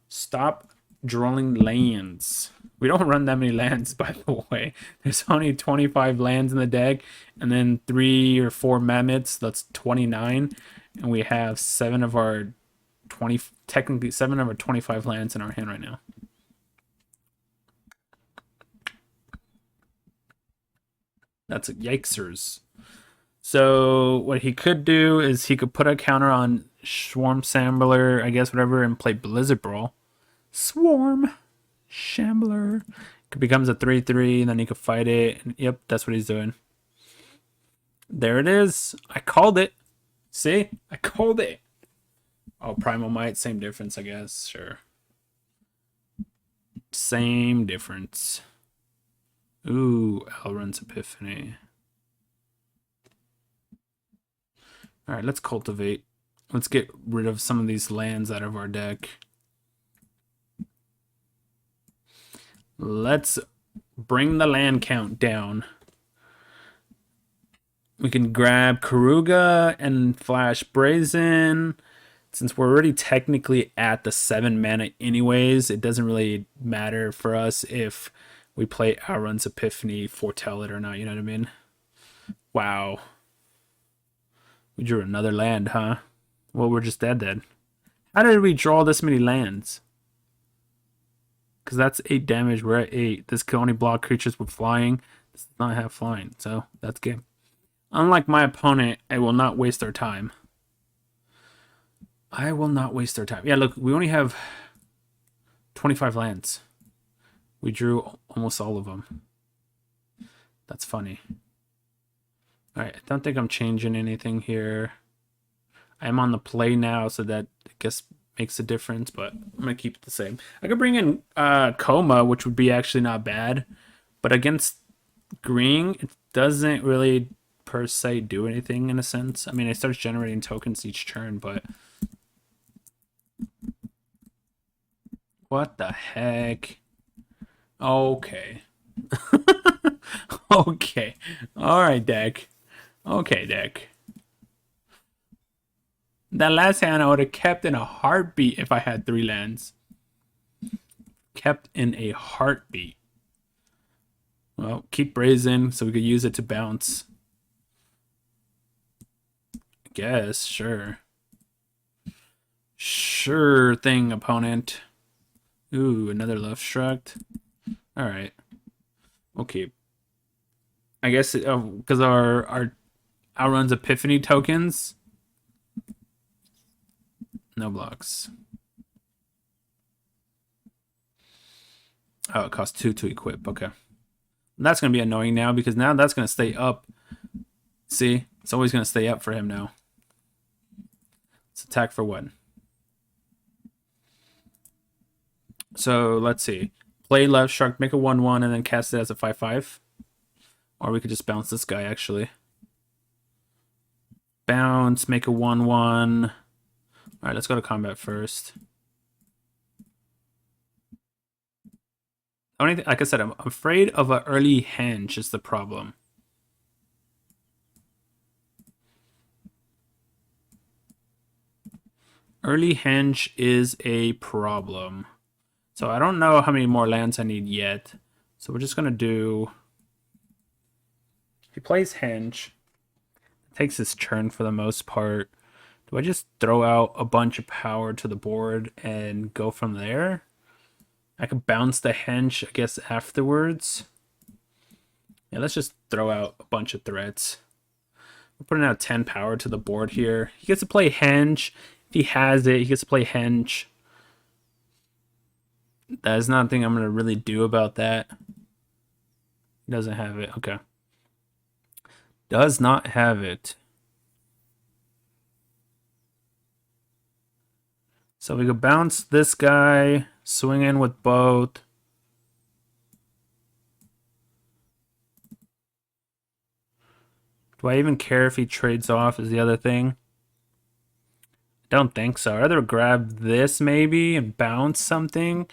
Stop drawing lands. We don't run that many lands, by the way. There's only 25 lands in the deck, and then 3 or 4 mammoths. That's 29, and we have 7 of our 25 lands in our hand right now. That's yikesers. So what he could do is he could put a counter on Swarm Shambler, I guess, whatever, and play Blizzard Brawl. Swarm Shambler. It becomes a 3/3, and then he could fight it. And yep, that's what he's doing. There it is. I called it. See? I called it. Oh, Primal Might, same difference, I guess. Sure. Same difference. Ooh, Alrund's Epiphany. Alright, let's cultivate. Let's get rid of some of these lands out of our deck. Let's bring the land count down. We can grab Keruga and flash Brazen. Since we're already technically at the 7 mana anyways, it doesn't really matter for us if we play Alrund's Epiphany, foretell it or not, you know what I mean? Wow. We drew another land, huh? Well, we're just dead then. How did we draw this many lands? Because that's 8 damage, we're at 8. This can only block creatures with flying. This does not have flying, so that's game. Unlike my opponent, I will not waste our time. I will not waste our time. Yeah, look, we only have 25 lands. We drew almost all of them. That's funny. Alright, I don't think I'm changing anything here. I'm on the play now, so that, I guess, makes a difference, but I'm going to keep it the same. I could bring in Coma, which would be actually not bad. But against green, it doesn't really, per se, do anything in a sense. I mean, it starts generating tokens each turn, but... What the heck? Okay. Okay. Alright, deck. Okay, deck. That last hand I would have kept in a heartbeat if I had 3 lands. Kept in a heartbeat. Well, keep Brazen so we could use it to bounce. I guess, sure. Sure thing, opponent. Ooh, another Lovestruck. Alright. Okay. I guess because our Alrund's Epiphany tokens. No blocks. Oh, it costs 2 to equip. Okay. That's going to be annoying now because now that's going to stay up. See? It's always going to stay up for him now. Let's attack for 1. So, let's see. Play Lovestruck, make a 1/1, and then cast it as a 5/5. Or we could just bounce this guy, actually. Bounce, make a 1/1. Alright, let's go to combat first. Only like I said, I'm afraid of an early henge is the problem. Early henge is a problem. So I don't know how many more lands I need yet. So we're just going to do... If he plays henge, it takes his turn for the most part. Do I just throw out a bunch of power to the board and go from there? I could bounce the henge, I guess, afterwards. Yeah, let's just throw out a bunch of threats. We're putting out 10 power to the board here. He gets to play henge. If he has it, he gets to play henge. There's nothing I'm going to really do about that. He doesn't have it. Okay. Does not have it. So we could bounce this guy, swing in with both. Do I even care if he trades off is the other thing? I don't think so. I'd rather grab this maybe and bounce something.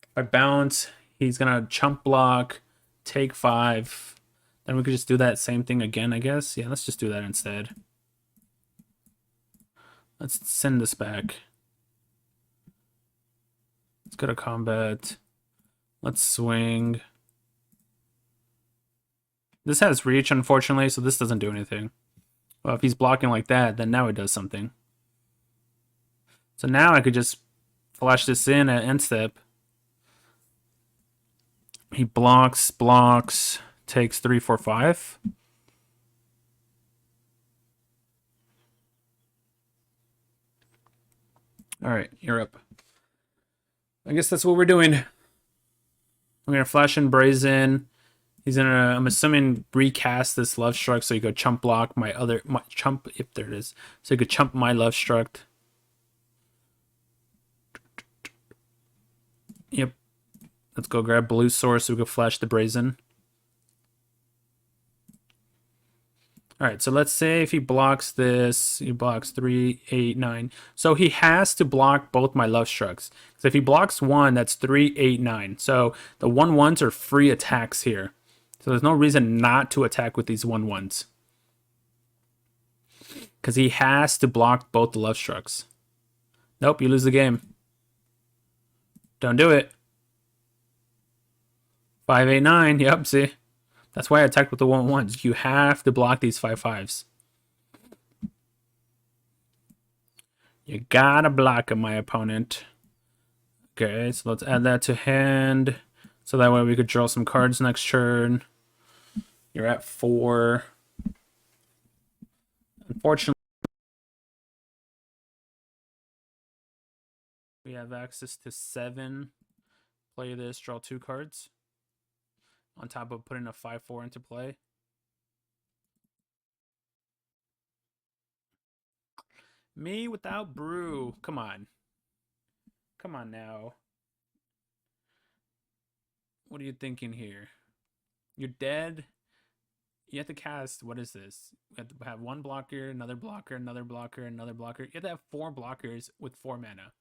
If I bounce, he's going to chump block, take 5. Then we could just do that same thing again, I guess. Yeah, let's just do that instead. Let's send this back. Let's go to combat. Let's swing. This has reach, unfortunately, so this doesn't do anything. Well, if he's blocking like that, then now it does something. So now I could just flash this in at end step. He blocks, takes 3, 4, 5. Alright, you're up. I guess that's what we're doing. I'm going to flash in Brazen. He's gonna, I'm assuming, recast this Lovestruck so you could chump block my chump, if there it is. So you could chump my Lovestruck. Yep. Let's go grab blue source so we can flash the Brazen. Alright, so let's say if he blocks this, he blocks 3, 8, 9. So he has to block both my Lovestrucks. So if he blocks one, that's 3, 8, 9. So the 1/1s are free attacks here. So there's no reason not to attack with these 1/1s. Because he has to block both the Lovestrucks. Nope, you lose the game. Don't do it. 5, 8, 9. Yep, see? That's why I attacked with the 1/1s. You have to block these 5/5s. You gotta block them, my opponent. Okay, so let's add that to hand. So that way we could draw some cards next turn. You're at 4. Unfortunately, we have access to 7. Play this, draw 2 cards. On top of putting a 5/4 into play. Me without brew. Come on. Come on now. What are you thinking here? You're dead. You have to cast, what is this? You have to have one blocker, another blocker, another blocker, another blocker. You have to have 4 blockers with 4 mana.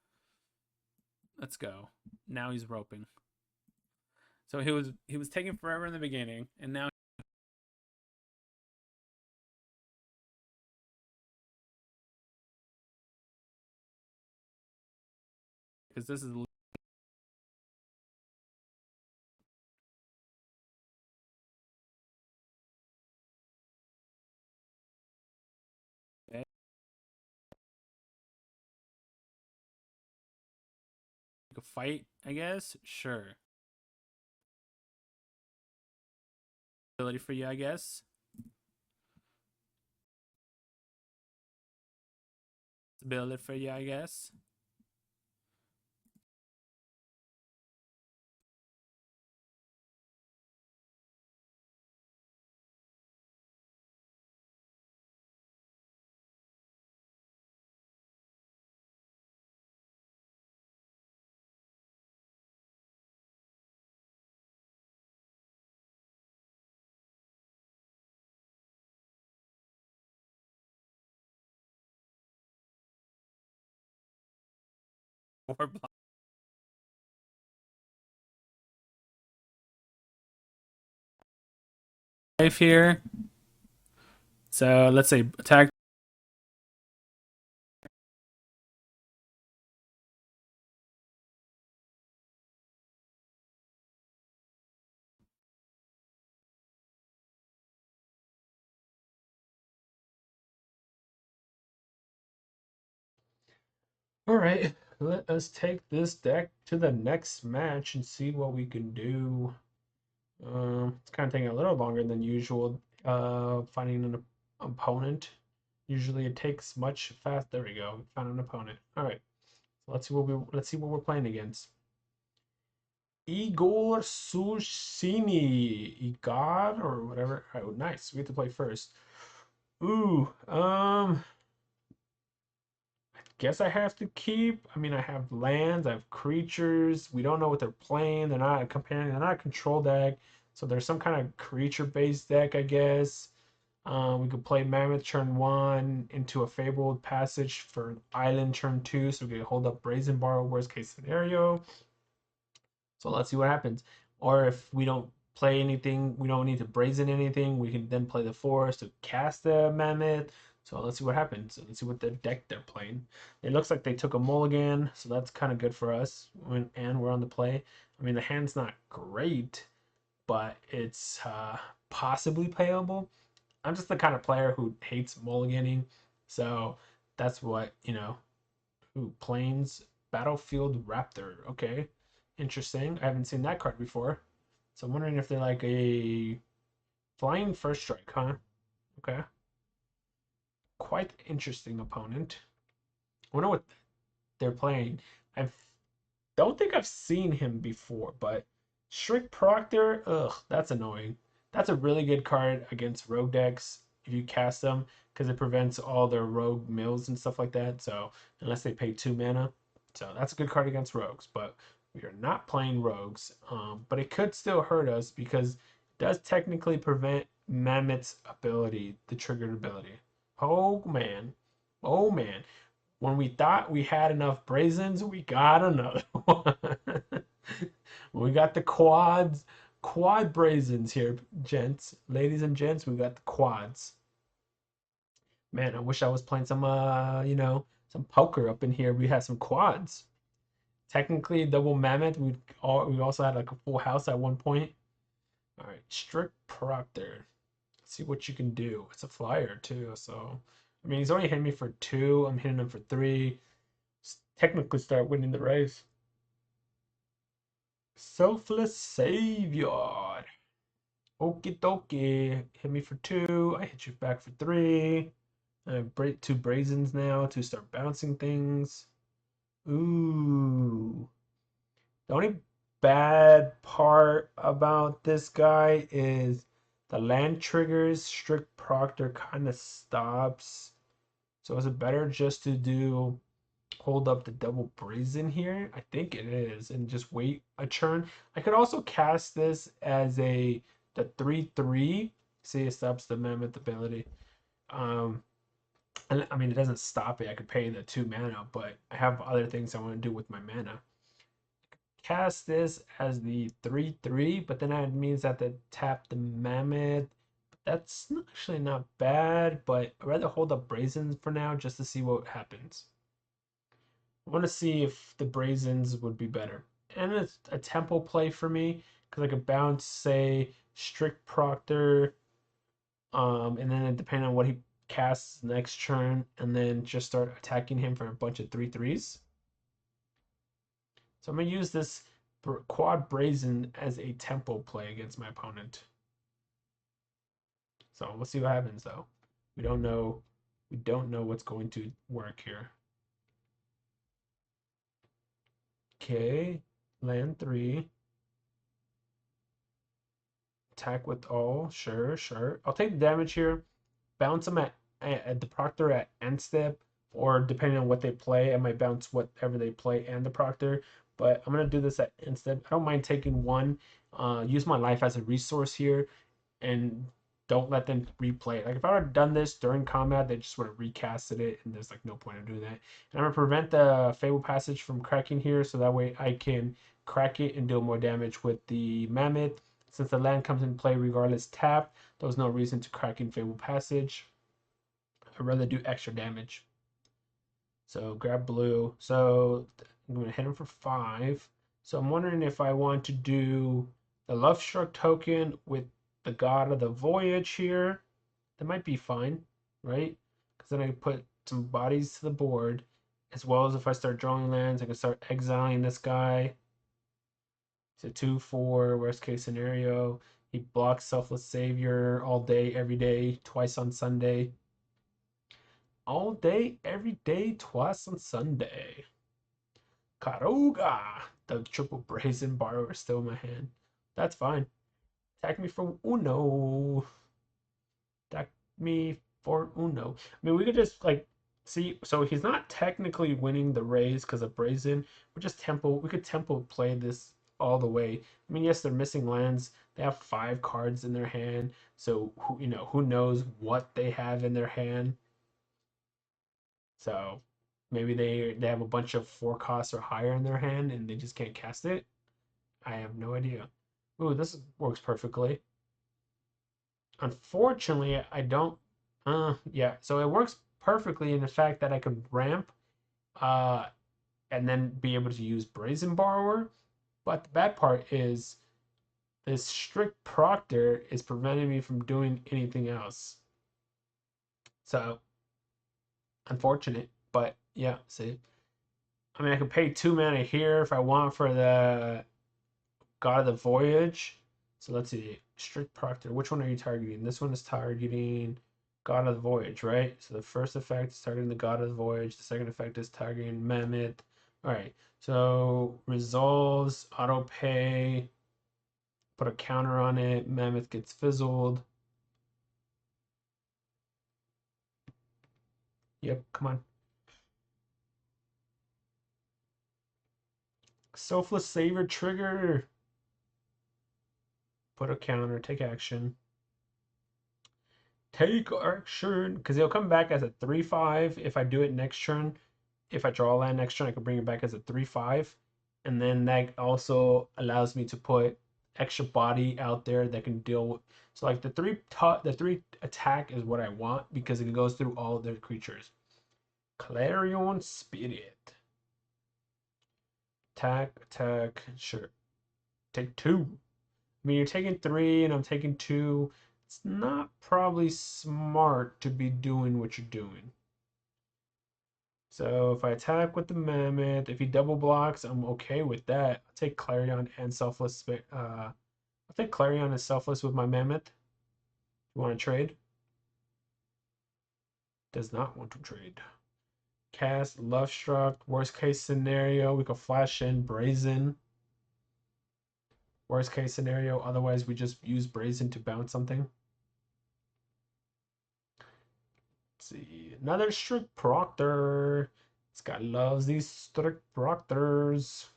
Let's go. Now he's roping. So he was taking forever in the beginning, and now because this is a fight, I guess. Sure. Ability for you, I guess. Ability for you, I guess. Four block. Life here. So let's say attack. All right, let us take this deck to the next match and see what we can do. It's kind of taking a little longer than usual. Finding an opponent. Usually it takes much fast. There we go. Found an opponent. All right. So let's see what we're playing against. Igor Sushini. Igor or whatever. All right, nice. We get to play first. Ooh. Guess I have to keep. I mean, I have lands, I have creatures. We don't know what they're playing. They're not comparing. They're not a control deck. So there's some kind of creature-based deck, I guess. We could play Mammoth turn 1 into a Fabled Passage for Island turn 2, so we could hold up Brazen Borrow, worst case scenario. So let's see what happens. Or if we don't play anything, we don't need to Brazen anything, we can then play the Forest to cast the Mammoth. So let's see what happens. Let's see what the deck they're playing. It looks like they took a mulligan, so that's kind of good for us. And we're on the play. I mean, the hand's not great, but it's possibly playable. I'm just the kind of player who hates mulliganing, so that's what, you know. Ooh, Plains Battlefield Raptor. Okay, interesting. I haven't seen that card before, so I'm wondering if they're like a flying first strike, huh? Okay, quite interesting opponent. I wonder what they're playing. I don't think I've seen him before, but Shriek Proctor, ugh, that's annoying. That's a really good card against rogue decks if you cast them, because it prevents all their rogue mills and stuff like that. So unless they pay 2 mana, so that's a good card against rogues. But we are not playing rogues. But it could still hurt us because it does technically prevent Mammoth's ability, the triggered ability. Oh man, oh man. When we thought we had enough Brazens, we got another one. We got the quad Brazens here, gents. Ladies and gents, we got the quads. Man, I wish I was playing some, some poker up in here. We had some quads. Technically, double mammoth. We also had like a full house at one point. All right, strict proctor. Let's see what you can do. It's a flyer too, so I mean he's only hitting me for 2. I'm hitting him for 3. Technically, start winning the race. Selfless savior. Okie dokie. Hit me for 2. I hit you back for 3. I have 2 Brazens now to start bouncing things. Ooh. The only bad part about this guy is the land triggers. Strict Proctor kind of stops. So is it better just to hold up the double Brazen here? I think it is. And just wait a turn. I could also cast this as the 3/3. See, it stops the Mammoth ability. And I mean, it doesn't stop it. I could pay the 2 mana, but I have other things I want to do with my mana. Cast this as the 3/3, but then that means I have to tap the Mammoth. That's actually not bad, but I'd rather hold up Brazens for now just to see what happens. I want to see if the Brazens would be better. And it's a tempo play for me, because I could bounce, say, Strict Proctor, and then depending on what he casts next turn, and then just start attacking him for a bunch of 3/3s. So I'm going to use this quad Brazen as a tempo play against my opponent. So we'll see what happens though. We don't know what's going to work here. Okay, land 3. Attack with all, sure. I'll take the damage here. Bounce them at the Proctor at end step, or depending on what they play, I might bounce whatever they play and the Proctor. But I'm gonna do this at end step. I don't mind taking 1. Use my life as a resource here, and don't let them replay it. Like if I would have done this during combat, they just would have recasted it, and there's like no point in doing that. And I'm gonna prevent the Fable Passage from cracking here, so that way I can crack it and deal more damage with the Mammoth. Since the land comes in play regardless tap, there's no reason to crack in Fable Passage. I'd rather do extra damage. So grab blue. So I'm gonna hit him for 5. So I'm wondering if I want to do the Lovestruck token with the God of the Voyage here. That might be fine, right? Because then I can put some bodies to the board, as well as if I start drawing lands, I can start exiling this guy. It's a 2/4 worst case scenario. He blocks Selfless Savior all day, every day, twice on Sunday. All day, every day, twice on Sunday. Keruga! The triple Brazen Borrower is still in my hand. That's fine. Attack me for uno. Attack me for uno. I mean, we could just like see. So he's not technically winning the raise because of Brazen. We could tempo play this all the way. I mean, yes, they're missing lands. They have 5 cards in their hand. So who knows what they have in their hand. So maybe they have a bunch of 4 costs or higher in their hand and they just can't cast it. I have no idea. Ooh, this works perfectly. Unfortunately, I don't. Yeah. So it works perfectly in the fact that I could ramp, and then be able to use Brazen Borrower. But the bad part is this strict Proctor is preventing me from doing anything else. So unfortunate, but yeah. See, I mean, I could pay 2 mana here if I want for the God of the Voyage. So let's see. Strict Proctor. Which one are you targeting? This one is targeting God of the Voyage, right? So the first effect is targeting the God of the Voyage. The second effect is targeting Mammoth. All right. So resolves, auto pay, Put a counter on it. Mammoth gets fizzled. Yep, come on. Selfless Saver trigger. Put a counter, take action. Take action. Because he'll come back as a 3/5 if I do it next turn. If I draw a land next turn, I can bring it back as a 3/5. And then that also allows me to put extra body out there that can deal with. So like the three attack is what I want because it goes through all of their creatures. Clarion Spirit. Attack, sure. Take 2. I mean, you're taking 3 and I'm taking 2. It's not probably smart to be doing what you're doing. So if I attack with the Mammoth, if he double blocks, I'm okay with that. I'll take Clarion and Selfless. I'll take Clarion and Selfless with my Mammoth. You want to trade? Does not want to trade. Cast Lovestruck. Worst case scenario, we could flash in Brazen. Worst case scenario, otherwise we just use Brazen to bounce something. Let's see, another Strict Proctor. This guy loves these Strict Proctors.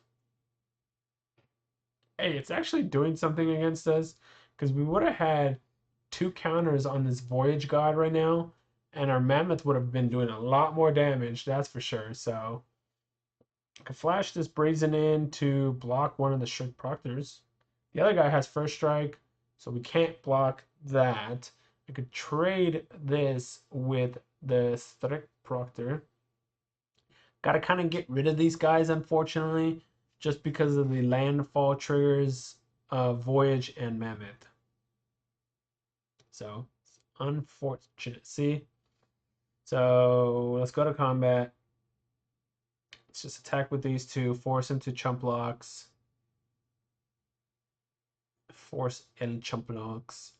Hey, it's actually doing something against us because we would have had 2 counters on this Voyage God right now, and our Mammoth would have been doing a lot more damage, that's for sure. So I can flash this Brazen in to block one of the Strict Proctors. The other guy has First Strike, so we can't block that. I could trade this with the Strict Proctor. Gotta kind of get rid of these guys, unfortunately, just because of the landfall triggers, Voyage and Mammoth. So, it's unfortunate. See? So, let's go to combat. Let's just attack with these 2, force him to chump blocks. Force and chump blocks.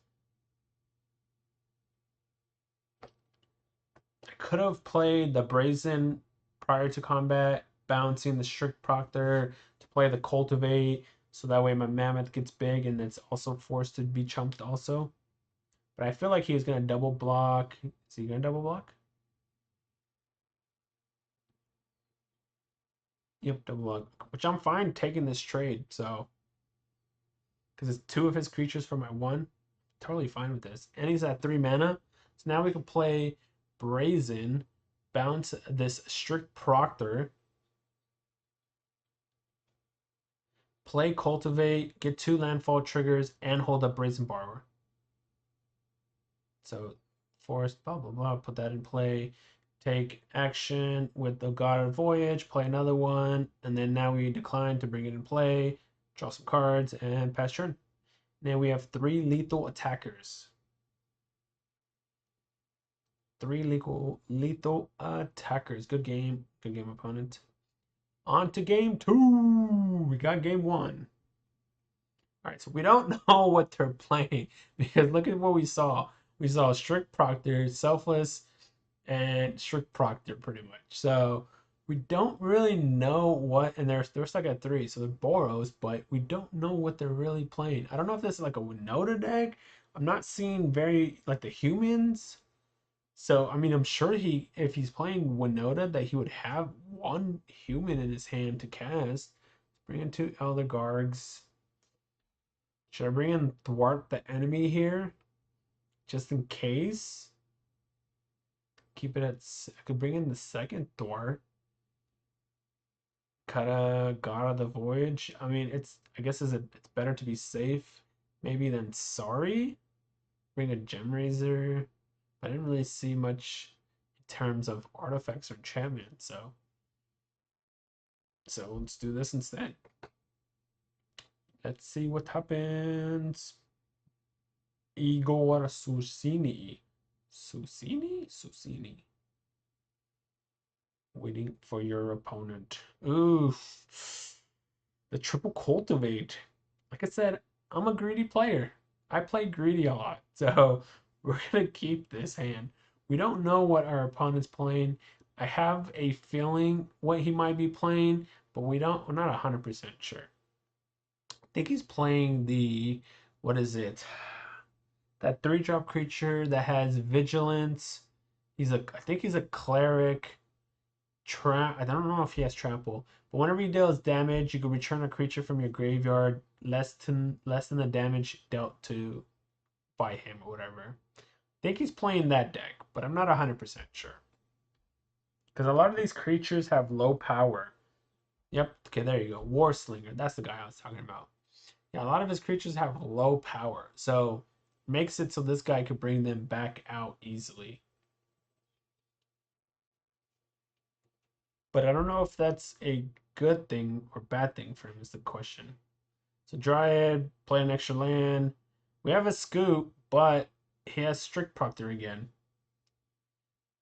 I could have played the Brazen prior to combat, bouncing the Strict Proctor to play the Cultivate, so that way my Mammoth gets big and it's also forced to be chumped also. But I feel like he's going to double block. Is he going to double block? Yep, double block. Which I'm fine taking this trade, so. Because it's 2 of his creatures for my 1. Totally fine with this. And he's at 3 mana. So now we can play Brazen, bounce this Strict Proctor, play Cultivate, get 2 landfall triggers, and hold up Brazen Borrower. So, force, blah, blah, blah, put that in play. Take action with the God of Voyage, play another one, and then now we decline to bring it in play, draw some cards, and pass turn. Now we have 3 lethal attackers. 3 lethal attackers. Good game, opponent. On to game 2. We got game 1. All right, so we don't know what they're playing because look at what we saw. We saw Strict Proctor, Selfless, and Strict Proctor pretty much. So we don't really know what, and they're stuck at 3, so they're Boros, but we don't know what they're really playing. I don't know if this is like a Winota deck. I'm not seeing very like the humans. So I mean, I'm sure if he's playing Winota, that he would have 1 human in his hand to cast. Bring in 2 Elder Gargs. Should I bring in Thwart the Enemy here? Just in case? Keep it at... I could bring in the second Thwart. Cut a God of the Voyage. I mean, I guess it's better to be safe maybe than sorry. Bring a Gemraiser. I didn't really see much in terms of artifacts or enchantments, so let's do this instead. Let's see what happens. Igor Susini. Susini. Waiting for your opponent. Ooh. The triple Cultivate. Like I said, I'm a greedy player. I play greedy a lot, so we're going to keep this hand. We don't know what our opponent's playing. I have a feeling what he might be playing, but we're not 100% sure. think he's playing the, what is it? That 3-drop creature that has vigilance. I think he's a cleric. I don't know if he has trample, but whenever he deals damage, you can return a creature from your graveyard less than the damage dealt to by him or whatever. I think he's playing that deck, but I'm not 100% sure. Because a lot of these creatures have low power. Yep, okay, there you go. Warslinger, that's the guy I was talking about. Yeah, a lot of his creatures have low power, so makes it so this guy could bring them back out easily. But I don't know if that's a good thing or bad thing for him is the question. So Dryad, play an extra land. We have a Scute, but he has Strict Proctor again.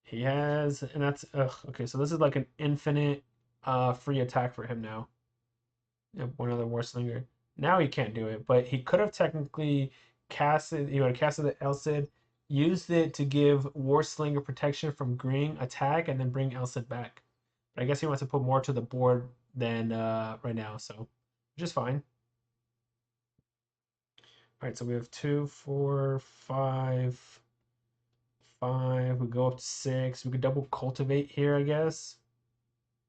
He has, and that's, ugh, okay, so this is like an infinite free attack for him now. Yep, one other Warslinger. Now he can't do it, but he could have technically casted, he would have casted the Elcid, used it to give Warslinger protection from green attack, and then bring Elcid back. But I guess he wants to put more to the board than right now, so which is fine. All right, so we have 2, 4, 5, 5. We go up to 6. We could double cultivate here, I guess,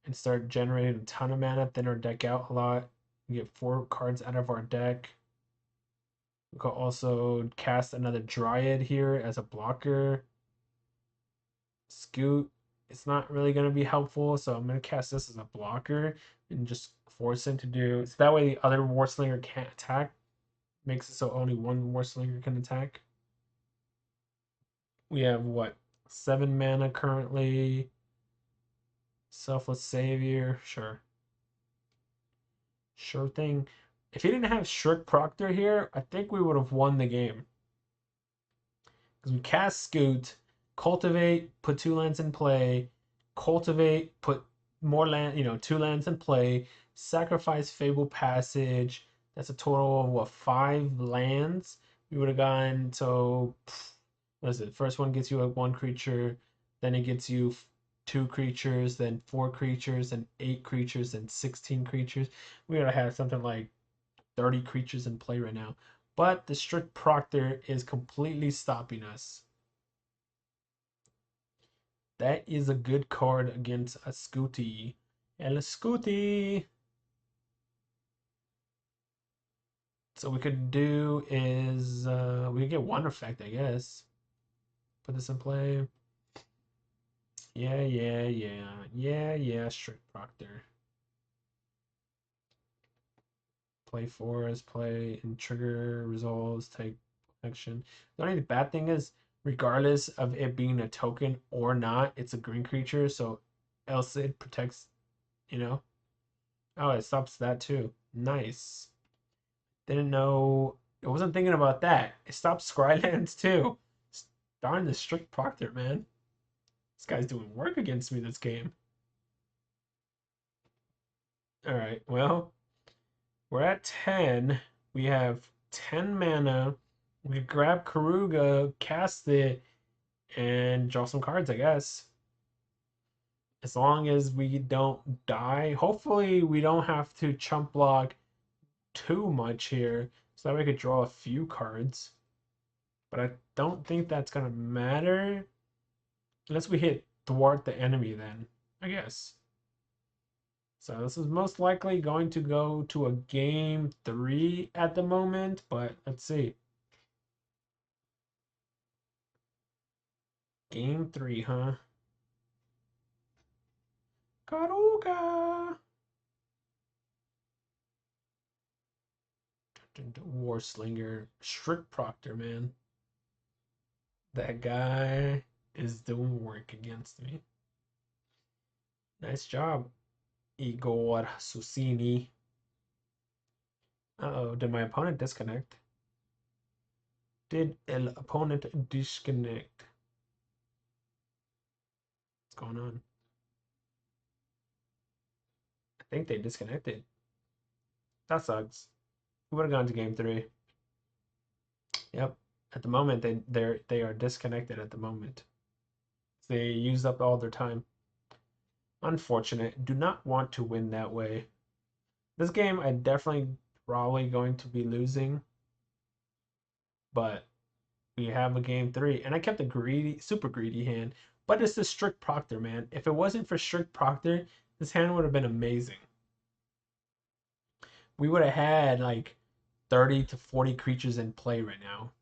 and start generating a ton of mana, thin our deck out a lot. We get 4 cards out of our deck. We could also cast another Dryad here as a blocker. Scute, it's not really going to be helpful, so I'm going to cast this as a blocker and just force him to do, so that way the other Warslinger can't attack. Makes it so only one Warslinger can attack. We have what? 7 mana currently. Selfless Savior, sure. Sure thing. If he didn't have Strict Proctor here, I think we would have won the game. Because we cast Scute, cultivate, put 2 lands in play, cultivate, put more land, 2 lands in play, sacrifice Fable Passage. That's a total of what, 5 lands? We would have gone, so what is it? First one gets you 1 creature, then it gets you 2 creatures, then 4 creatures, then 8 creatures, then 16 creatures. We would have had something like 30 creatures in play right now. But the Strict Proctor is completely stopping us. That is a good card against a Scute. El Scute. So we could do is we could get 1 effect, I guess. Put this in play. Yeah, Strict Proctor. Play forest, play and trigger resolves, take action. The only bad thing is, regardless of it being a token or not, it's a green creature, so Elcid protects, Oh, it stops that too. Nice. Didn't know. I wasn't thinking about that. It stops Scrylands too. Darn the Strict Proctor, man. This guy's doing work against me this game. Alright, well, we're at 10. We have 10 mana. We could grab Keruga, cast it, and draw some cards, I guess. As long as we don't die. Hopefully we don't have to chump block too much here, so that we could draw a few cards. But I don't think that's going to matter. Unless we hit thwart the enemy then, I guess. So this is most likely going to go to a game 3 at the moment, but let's see. Game 3, huh? Keruga! Warslinger. Strict Proctor, man. That guy is doing work against me. Nice job, Igor Susini. Uh-oh, did my opponent disconnect? Did el opponent disconnect? What's going on? I think they disconnected. That sucks. We would have gone to game 3. Yep. At the moment, they are disconnected at the moment. They used up all their time. Unfortunate. Do not want to win that way. This game, I definitely probably going to be losing, but we have a game 3, and I kept a greedy, super greedy hand. But it's the Strict Proctor, man. If it wasn't for Strict Proctor, this hand would have been amazing. We would have had like 30 to 40 creatures in play right now.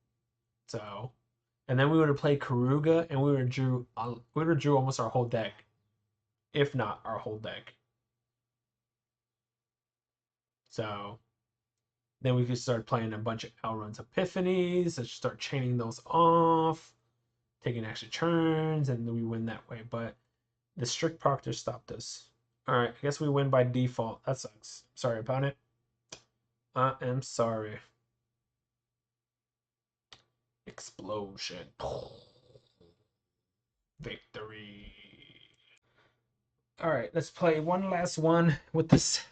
So, and then we would have played Keruga, and we would have drew almost our whole deck, if not our whole deck. So then we could start playing a bunch of Alrund's Epiphanies and start chaining those off, taking extra turns, and then we win that way. But the Strict Proctor stopped us. Alright, I guess we win by default. That sucks. Sorry about it. I am sorry. Explosion. Victory. Alright, let's play one last one with this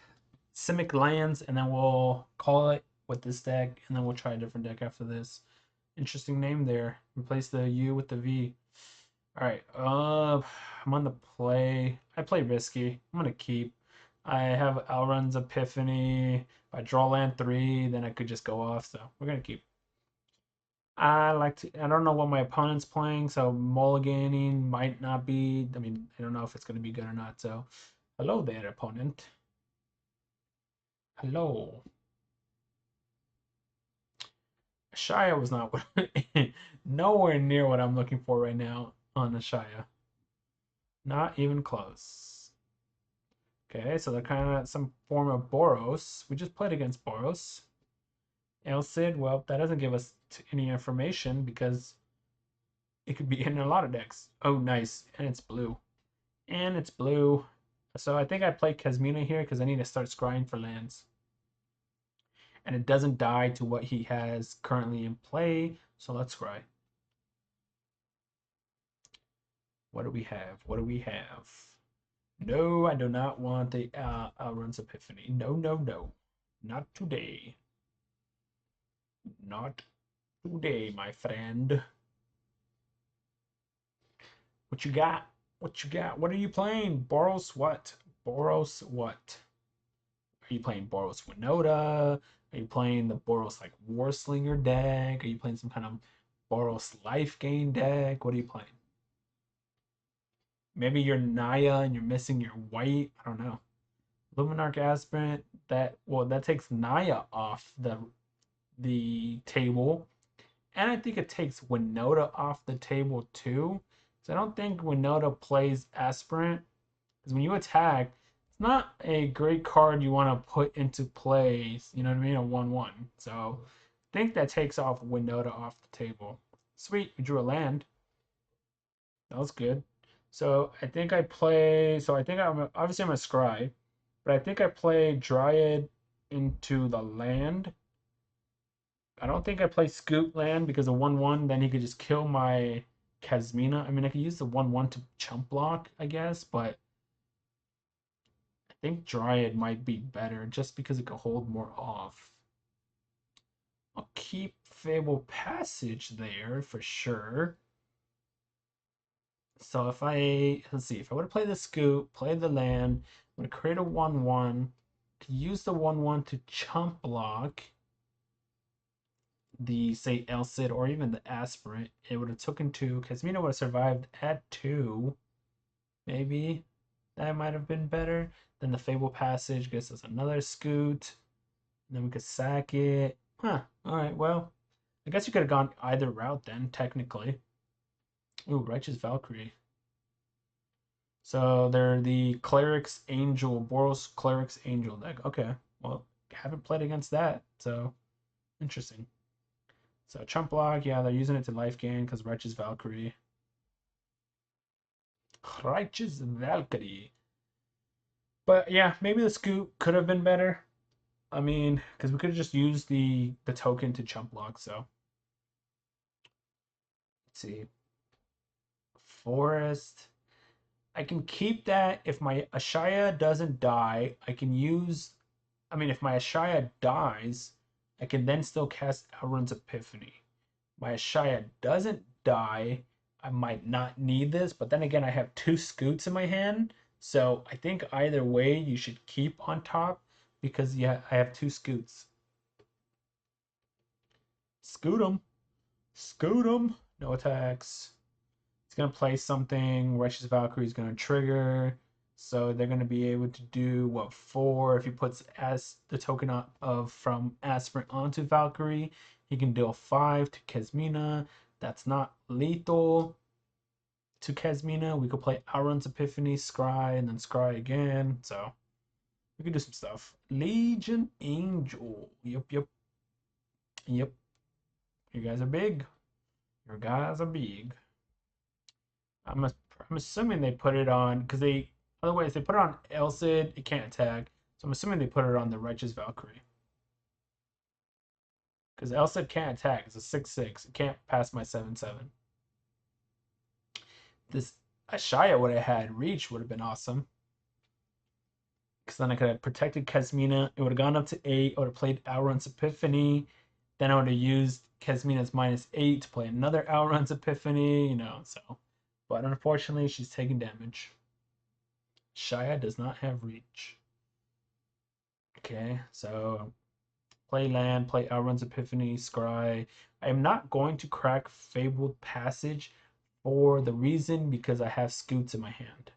Simic Lands, and then we'll call it with this deck, and then we'll try a different deck after this. Interesting name there. Replace the U with the V. Alright, I'm on the play. I play risky. I'm gonna keep. I have Alrund's Epiphany. If I draw land 3, then I could just go off, so we're gonna keep. I don't know what my opponent's playing, so mulliganing might not be, I don't know if it's gonna be good or not, so hello there, opponent. Hello. Shia was not nowhere near what I'm looking for right now on the Shia. Not even close. Okay, so they're kind of some form of Boros. We just played against Boros. Elcid, well, that doesn't give us any information because it could be in a lot of decks. Oh, nice. And it's blue. And it's blue. So I think I play Kasmina here because I need to start scrying for lands. And it doesn't die to what he has currently in play. So let's scry. What do we have? What do we have? No, I do not want the Alrund's Epiphany. No, no, no. Not today. Not today, my friend. What you got? What you got? What are you playing? Boros what? Boros what? Are you playing Boros Winota? Are you playing the Boros like Warslinger deck? Are you playing some kind of Boros life gain deck? What are you playing? Maybe you're Naya and you're missing your white. I don't know. Luminarch Aspirant, that takes Naya off the table. And I think it takes Winota off the table too. So I don't think Winota plays Aspirant. Because when you attack, it's not a great card you want to put into play. You know what I mean? A 1/1. So I think that takes off Winota off the table. Sweet, we drew a land. That was good. So I think I play. So I think I'm a scry, but I think I play Dryad into the land. I don't think I play Scute land because a 1/1, then he could just kill my Kasmina. I could use the 1/1 to chump block, I guess, but I think Dryad might be better just because it could hold more off. I'll keep Fable Passage there for sure. So if let's see, if I would have played the Scute, play the land, I'm going to create a 1/1, to use the 1/1 to chump block the, say, Elcid or even the Aspirant, it would have taken 2. Kasmina would have survived at 2. Maybe that might have been better. Then the Fable Passage gives us another Scute. And then we could sack it. Huh. Alright, well, I guess you could have gone either route then, technically. Ooh, Righteous Valkyrie. So they're the Cleric's Angel, Boros Cleric's Angel deck. Okay, well, haven't played against that, so interesting. So chump block, yeah, they're using it to life gain because Righteous Valkyrie. Righteous Valkyrie. But yeah, maybe the Scute could have been better. Because we could have just used the token to chump block, so. Let's see. Forest. I can keep that if my Ashaya doesn't die. I can use. If my Ashaya dies, I can then still cast Alrund's Epiphany. My Ashaya doesn't die, I might not need this, but then again, I have 2 Scutes in my hand, so I think either way you should keep on top because yeah, I have 2 Scutes. Scoot him. Scoot him. No attacks. It's going to play something. Righteous Valkyrie is going to trigger. So they're going to be able to do, what, 4? If he puts as the token of from Aspirant onto Valkyrie, he can deal 5 to Kesmina. That's not lethal to Kesmina. We could play Alrund's Epiphany, Scry, and then Scry again. So we could do some stuff. Legion Angel. Yep. You guys are big. Your guys are big. I'm assuming they put it on, because otherwise they put it on Elcid, it can't attack. So I'm assuming they put it on the Righteous Valkyrie. Because Elcid can't attack. It's a 6/6. It can't pass my 7/7. This Ashaya would have had reach, would have been awesome. Because then I could have protected Kesmina. It would have gone up to 8. I would have played Alrund's Epiphany. Then I would have used Kesmina's -8 to play another Alrund's Epiphany, so. But unfortunately, she's taking damage. Shaya does not have reach. Okay, so play land, play Alrund's Epiphany, Scry. I am not going to crack Fabled Passage for the reason because I have Scutes in my hand.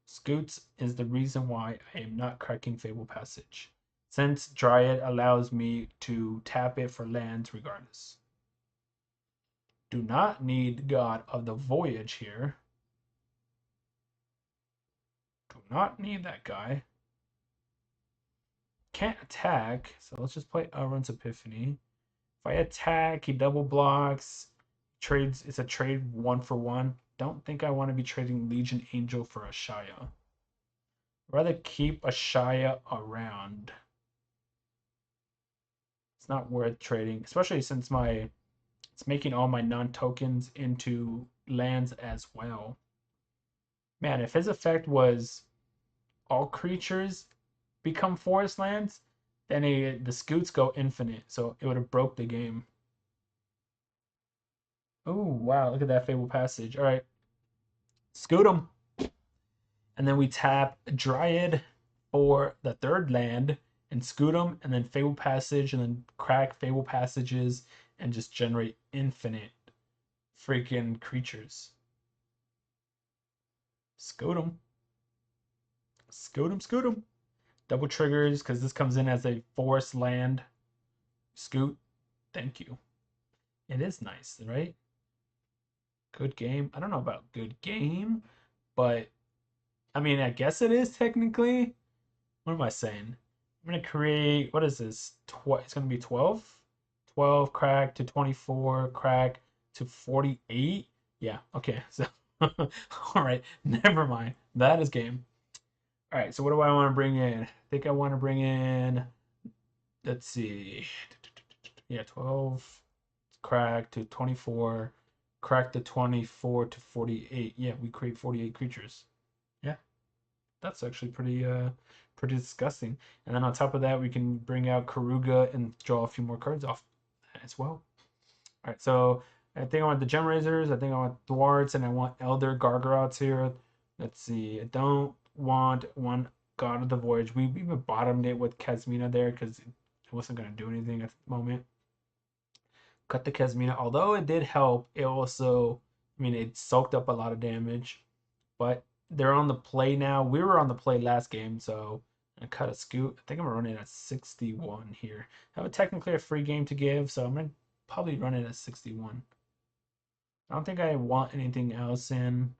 Scutes is the reason why I am not cracking Fabled Passage, since Dryad allows me to tap it for lands regardless. Do not need God of the Voyage here. Do not need that guy. Can't attack, so let's just play Alrund's Epiphany. If I attack, he double blocks. Trades. It's a trade 1-for-1. Don't think I want to be trading Legion Angel for Ashaya. I'd rather keep Ashaya around. It's not worth trading, especially since it's making all my non-tokens into lands as well. Man, if his effect was all creatures become forest lands, then the Scutes go infinite, so it would have broke the game. Oh, wow, look at that Fabled Passage. All right, Scute him. And then we tap Dryad for the 3rd land and Scute him, and then Fabled Passage, and then crack Fabled Passages and just generate infinite freaking creatures. Scute him. Scute him. Double triggers, because this comes in as a forest land. Scute. Thank you. It is nice, right? Good game. I don't know about good game, but I mean, I guess it is technically. What am I saying? I'm going to create, what is this? It's going to be 12? 12 crack to 24 crack to 48. Yeah, okay. So, all right, never mind. That is game. All right, so what do I want to bring in? I think I want to bring in, let's see. Yeah, 12 crack to 24, crack to 24 to 48. Yeah, we create 48 creatures. Yeah, that's actually pretty disgusting. And then on top of that, we can bring out Keruga and draw a few more cards off as well. All right, so I think I want the Gem Raisers, I think I want Dwarts, and I want Elder Gargarots here. Let's see, I don't want one God of the Voyage. We even bottomed it with Kesmina there because it wasn't going to do anything at the moment. Cut the Kesmina, although it did help, it also, I mean, it soaked up a lot of damage, but they're on the play now. We were on the play last game, so I cut a Scute. I think I'm running at 61 here. I have technically a free game to give, so I'm going to probably run it at 61. I don't think I want anything else in.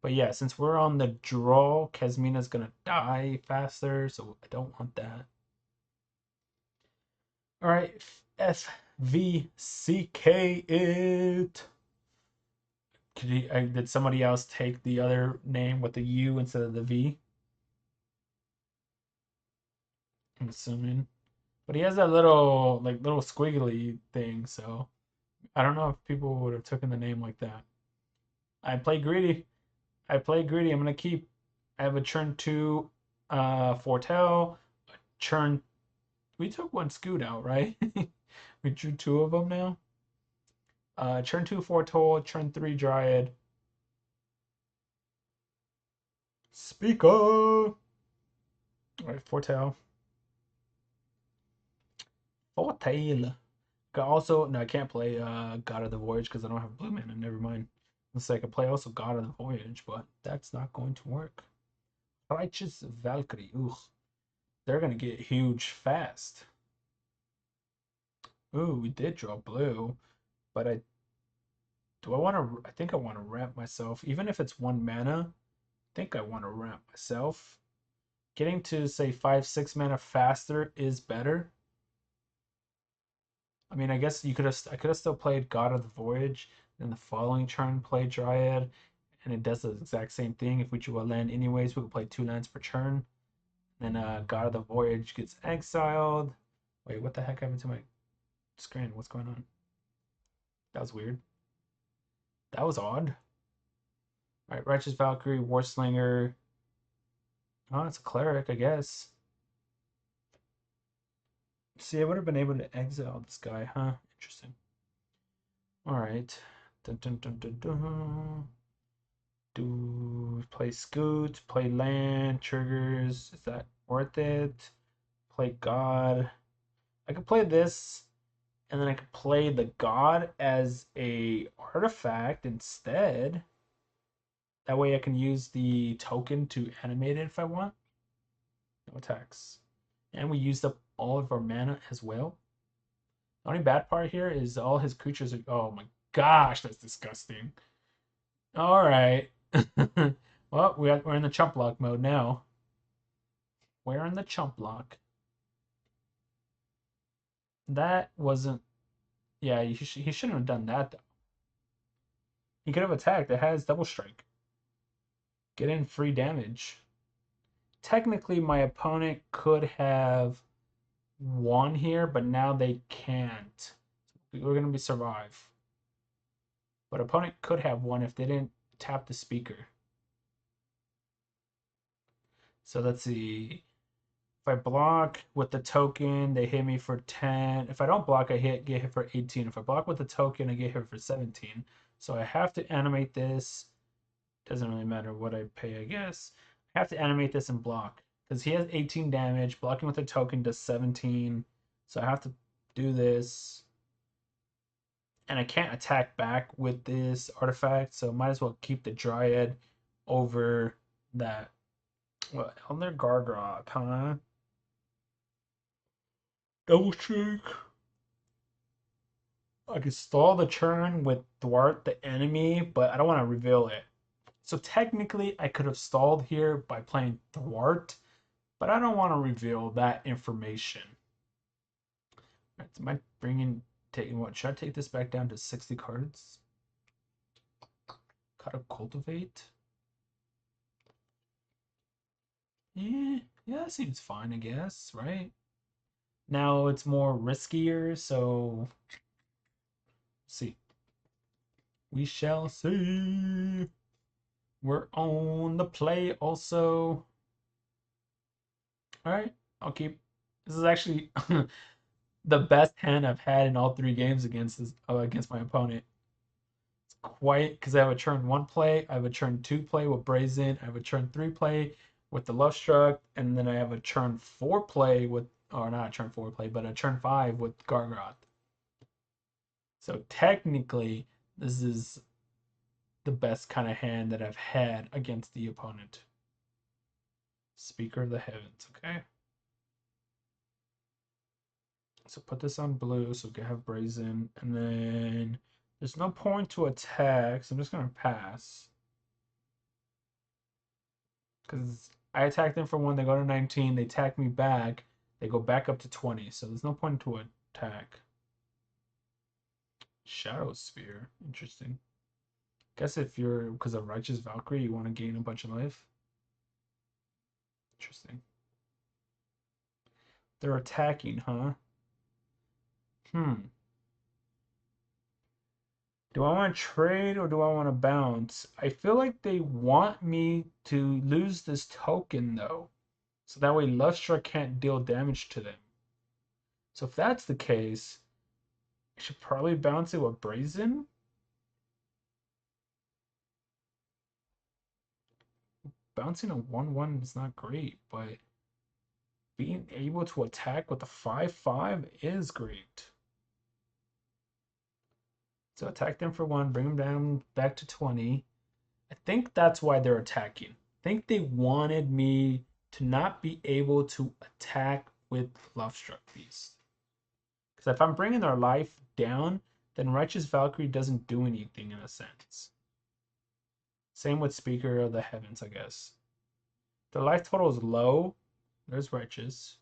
But yeah, since we're on the draw, Kesmina's going to die faster, so I don't want that. All right, FVCK it. Did somebody else take the other name with the U instead of the V? I'm assuming. But he has that little squiggly thing, so I don't know if people would have taken the name like that. I play greedy. I'm gonna keep. I have a turn 2 Foretell. Turn. We took one Scute out, right? We drew 2 of them now. Turn 2 Foretell. Turn 3 Dryad. Speaker. All right, Foretell. Foretell. Also, no, I can't play God of the Voyage because I don't have blue mana. Never mind. It's like I play also God of the Voyage, but that's not going to work. Righteous Valkyrie. Ugh. They're going to get huge fast. Ooh, we did draw blue, but I want to, I think I want to ramp myself. Even if it's 1 mana, I think I want to ramp myself. Getting to, say, 5-6 mana faster is better. I mean, I guess I could have still played God of the Voyage, then the following turn play Dryad, and it does the exact same thing. If we drew a land anyways, we could play 2 lands per turn. Then God of the Voyage gets exiled. Wait, what the heck happened to my screen? What's going on? That was weird. That was odd. Alright, Righteous Valkyrie, Warslinger. Oh, it's a cleric, I guess. See, I would have been able to exile this guy, huh? Interesting. Alright. Dun, dun, dun, dun, dun. Do play Scute, play land, triggers. Is that worth it? Play God. I could play this, and then I could play the God as a artifact instead. That way I can use the token to animate it if I want. No attacks. And we used up all of our mana as well. The only bad part here is all his creatures are... Oh my gosh, that's disgusting. Alright. Well, we're in the chump block mode now. We're in the chump block. That wasn't... Yeah, he shouldn't have done that, though. He could have attacked. It has double strike. Get in free damage. Technically, my opponent could have won here, but now they can't. We're going to be survive. But opponent could have won if they didn't tap the speaker. So let's see. If I block with the token, they hit me for 10. If I don't block, I get hit for 18. If I block with the token, I get hit for 17. So I have to animate this. Doesn't really matter what I pay, I guess. I have to animate this and block. Because he has 18 damage. Blocking with a token does 17. So I have to do this. And I can't attack back with this artifact. So might as well keep the Dryad over that. Well, on their Gargrot, huh? Double strike. I can stall the turn with thwart the enemy, but I don't want to reveal it. So technically, I could have stalled here by playing thwart, but I don't want to reveal that information. Right, so am I taking what? Should I take this back down to 60 cards? Gotta cultivate. Yeah, that seems fine, I guess, right? Now it's more riskier, so see. We shall see. We're on the play also. Alright, I'll keep. This is actually the best hand I've had in all 3 games against my opponent. It's quite because I have a turn 1 play, I have a turn 2 play with Brazen, I have a turn 3 play with the Lovestruck, and then I have a turn 4 play with, or not a turn 4 play, but a turn 5 with Gargroth. So technically, this is the best kind of hand that I've had against the opponent. Speaker of the Heavens, okay? So put this on blue so we can have Brazen, and then there's no point to attack, so I'm just gonna pass. Because I attack them for 1, they go to 19, they attack me back, they go back up to 20, so there's no point to attack. Shadow Sphere, interesting. Guess if you're, because of Righteous Valkyrie, you want to gain a bunch of life. Interesting. They're attacking, huh? Do I want to trade or do I want to bounce? I feel like they want me to lose this token, though. So that way Lovestruck can't deal damage to them. So if that's the case, I should probably bounce it with Brazen. Bouncing a 1/1 is not great, but being able to attack with a 5/5 is great. So attack them for 1, bring them down back to 20. I think that's why they're attacking. I think they wanted me to not be able to attack with Lovestruck Beast. Because if I'm bringing their life down, then Righteous Valkyrie doesn't do anything in a sense. Same with Speaker of the Heavens, I guess. Their life total is low. There's Righteous.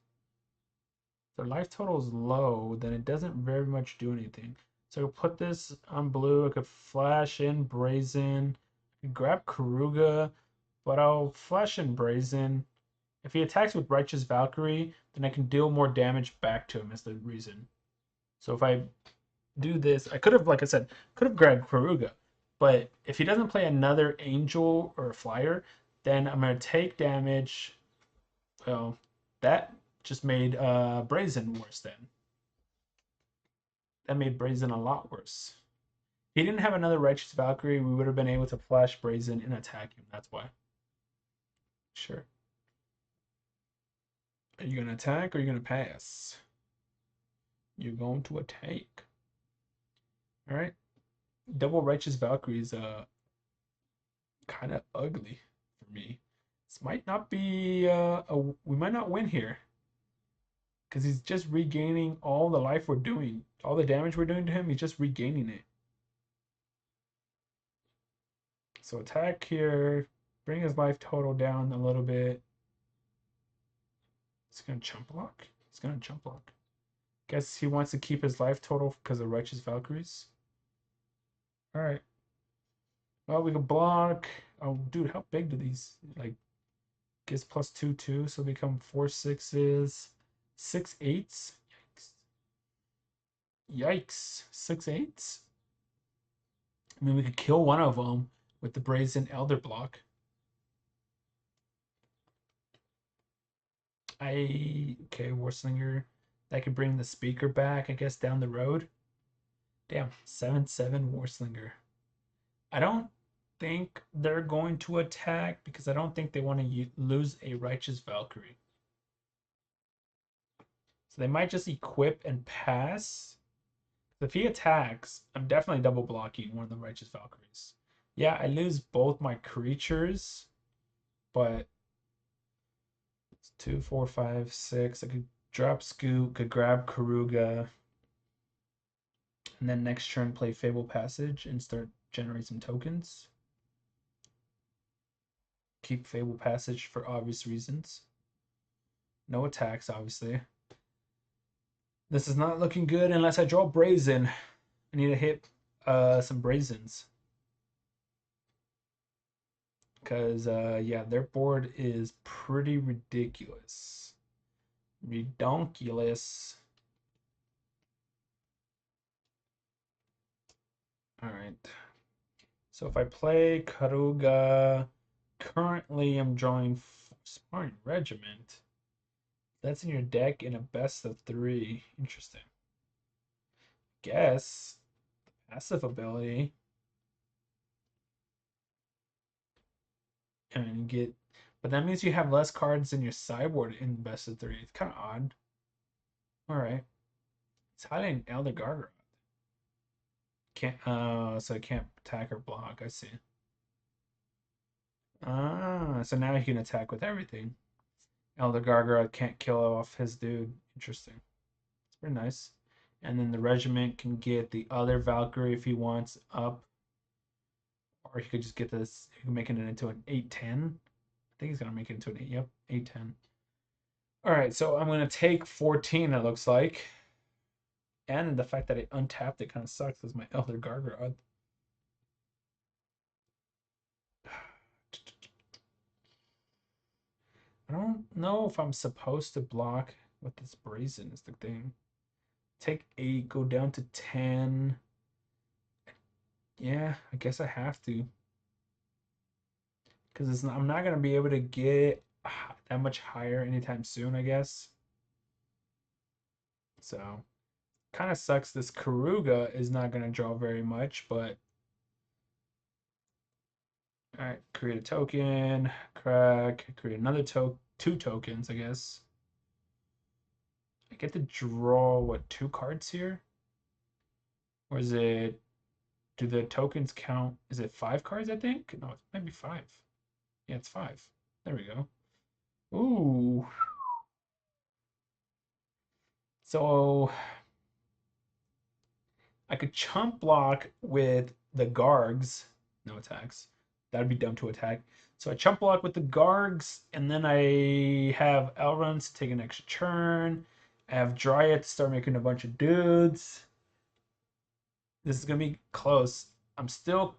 If their life total is low, then it doesn't very much do anything. So I could put this on blue. I could flash in Brazen. I could grab Keruga, but I'll flash in Brazen. If he attacks with Righteous Valkyrie, then I can deal more damage back to him is the reason. So if I do this, I could have, like I said, could have grabbed Keruga. But if he doesn't play another Angel or a Flyer, then I'm going to take damage. Well, that just made Brazen worse then. That made Brazen a lot worse. If he didn't have another Righteous Valkyrie, we would have been able to flash Brazen and attack him. That's why. Sure. Are you going to attack or are you going to pass? You're going to attack. All right. Double Righteous Valkyrie is kind of ugly for me. This might not be we might not win here. Because he's just regaining all the life we're doing. All the damage we're doing to him, he's just regaining it. So attack here. Bring his life total down a little bit. He's going to jump block. He's going to jump block. Guess he wants to keep his life total because of Righteous Valkyries. Alright. Well, we can block. Oh, dude, how big do these, like, gets plus 2/2, so become 4 6s. 6 8s? Yikes. Yikes. 6 8s? I mean, we could kill one of them with the Brazen Elder block. Okay, Warslinger. That could bring the Speaker back, I guess, down the road. Damn, 7/7 Warslinger. I don't think they're going to attack because I don't think they want to lose a Righteous Valkyrie. So they might just equip and pass. If he attacks, I'm definitely double blocking one of the Righteous Valkyries. Yeah, I lose both my creatures, but it's 2, 4, 5, 6. I could drop Scute, could grab Keruga, and then next turn play Fable Passage and start generating some tokens. Keep Fable Passage for obvious reasons. No attacks, obviously. This is not looking good unless I draw Brazen. I need to hit some Brazens. Because, yeah, their board is pretty ridiculous. Redonkulous. Alright. So if I play Keruga, currently I'm drawing Spartan Regiment. That's in your deck in a best of 3. Interesting. Guess the passive ability. And get, but that means you have less cards in your sideboard in best of 3. It's kind of odd. All right. It's hiding Elder Gargoyle. Can't. So I can't attack or block. I see. So now he can attack with everything. Elder Gargoyle can't kill off his dude. Interesting. It's pretty nice. And then the regiment can get the other Valkyrie if he wants up. Or he could just get this. He can make it into an 8/10. I think he's gonna make it into an 8. Yep, 8/10. All right, so I'm gonna take 14. It looks like, and the fact that I untapped it kind of sucks as my Elder Gargoyle. I don't know if I'm supposed to block with this Brazen. Is the thing. Take 8, go down to 10. Yeah, I guess I have to. Because I'm not going to be able to get that much higher anytime soon, I guess. So, kind of sucks. This Keruga is not going to draw very much, but... Alright, create a token, crack, create another 2 tokens, I guess. I get to draw, what, 2 cards here? Or is it Do the tokens count? Is it 5 cards, I think? No, it might be 5. Yeah, it's 5. There we go. Ooh. So I could chump block with the Gargs. No attacks. That would be dumb to attack. So I chump block with the Gargs, and then I have Alrund to take an extra turn. I have Dryad to start making a bunch of dudes. This is going to be close. I'm still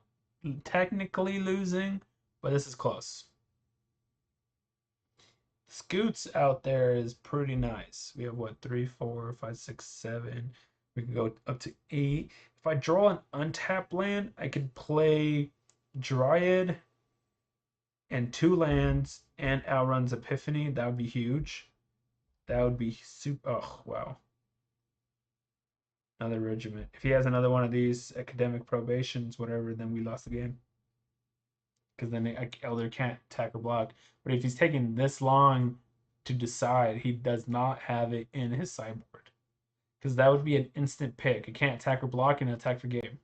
technically losing, but this is close. Scutes out there is pretty nice. We have what, 3, 4, 5, 6, 7. We can go up to 8. If I draw an untapped land, I could play Dryad and 2 lands and Alrund's Epiphany. That would be huge. That would be super. Oh, wow. Another regiment. If he has another one of these academic probations, whatever, then we lost the game. Because then Elder can't attack or block. But if he's taking this long to decide, he does not have it in his sideboard. Because that would be an instant pick. It can't attack or block and attack for game.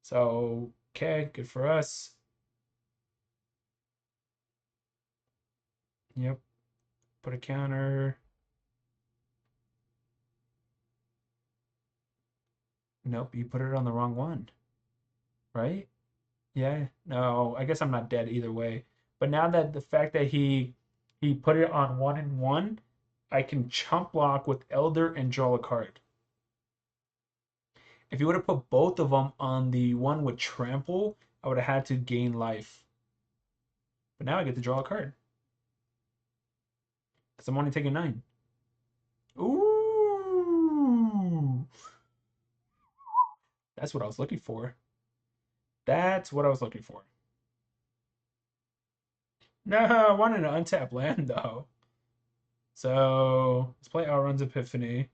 So, okay, good for us. Yep. Put a counter. Nope, you put it on the wrong one. Right? Yeah. No, I guess I'm not dead either way. But now that the fact that he put it on 1 and 1, I can chump block with Elder and draw a card. If you would have put both of them on the one with Trample, I would have had to gain life. But now I get to draw a card. Because I'm only taking 9. Ooh! That's what I was looking for. That's what I was looking for. No, I wanted an untapped land, though. So, let's play Alrund's Epiphany.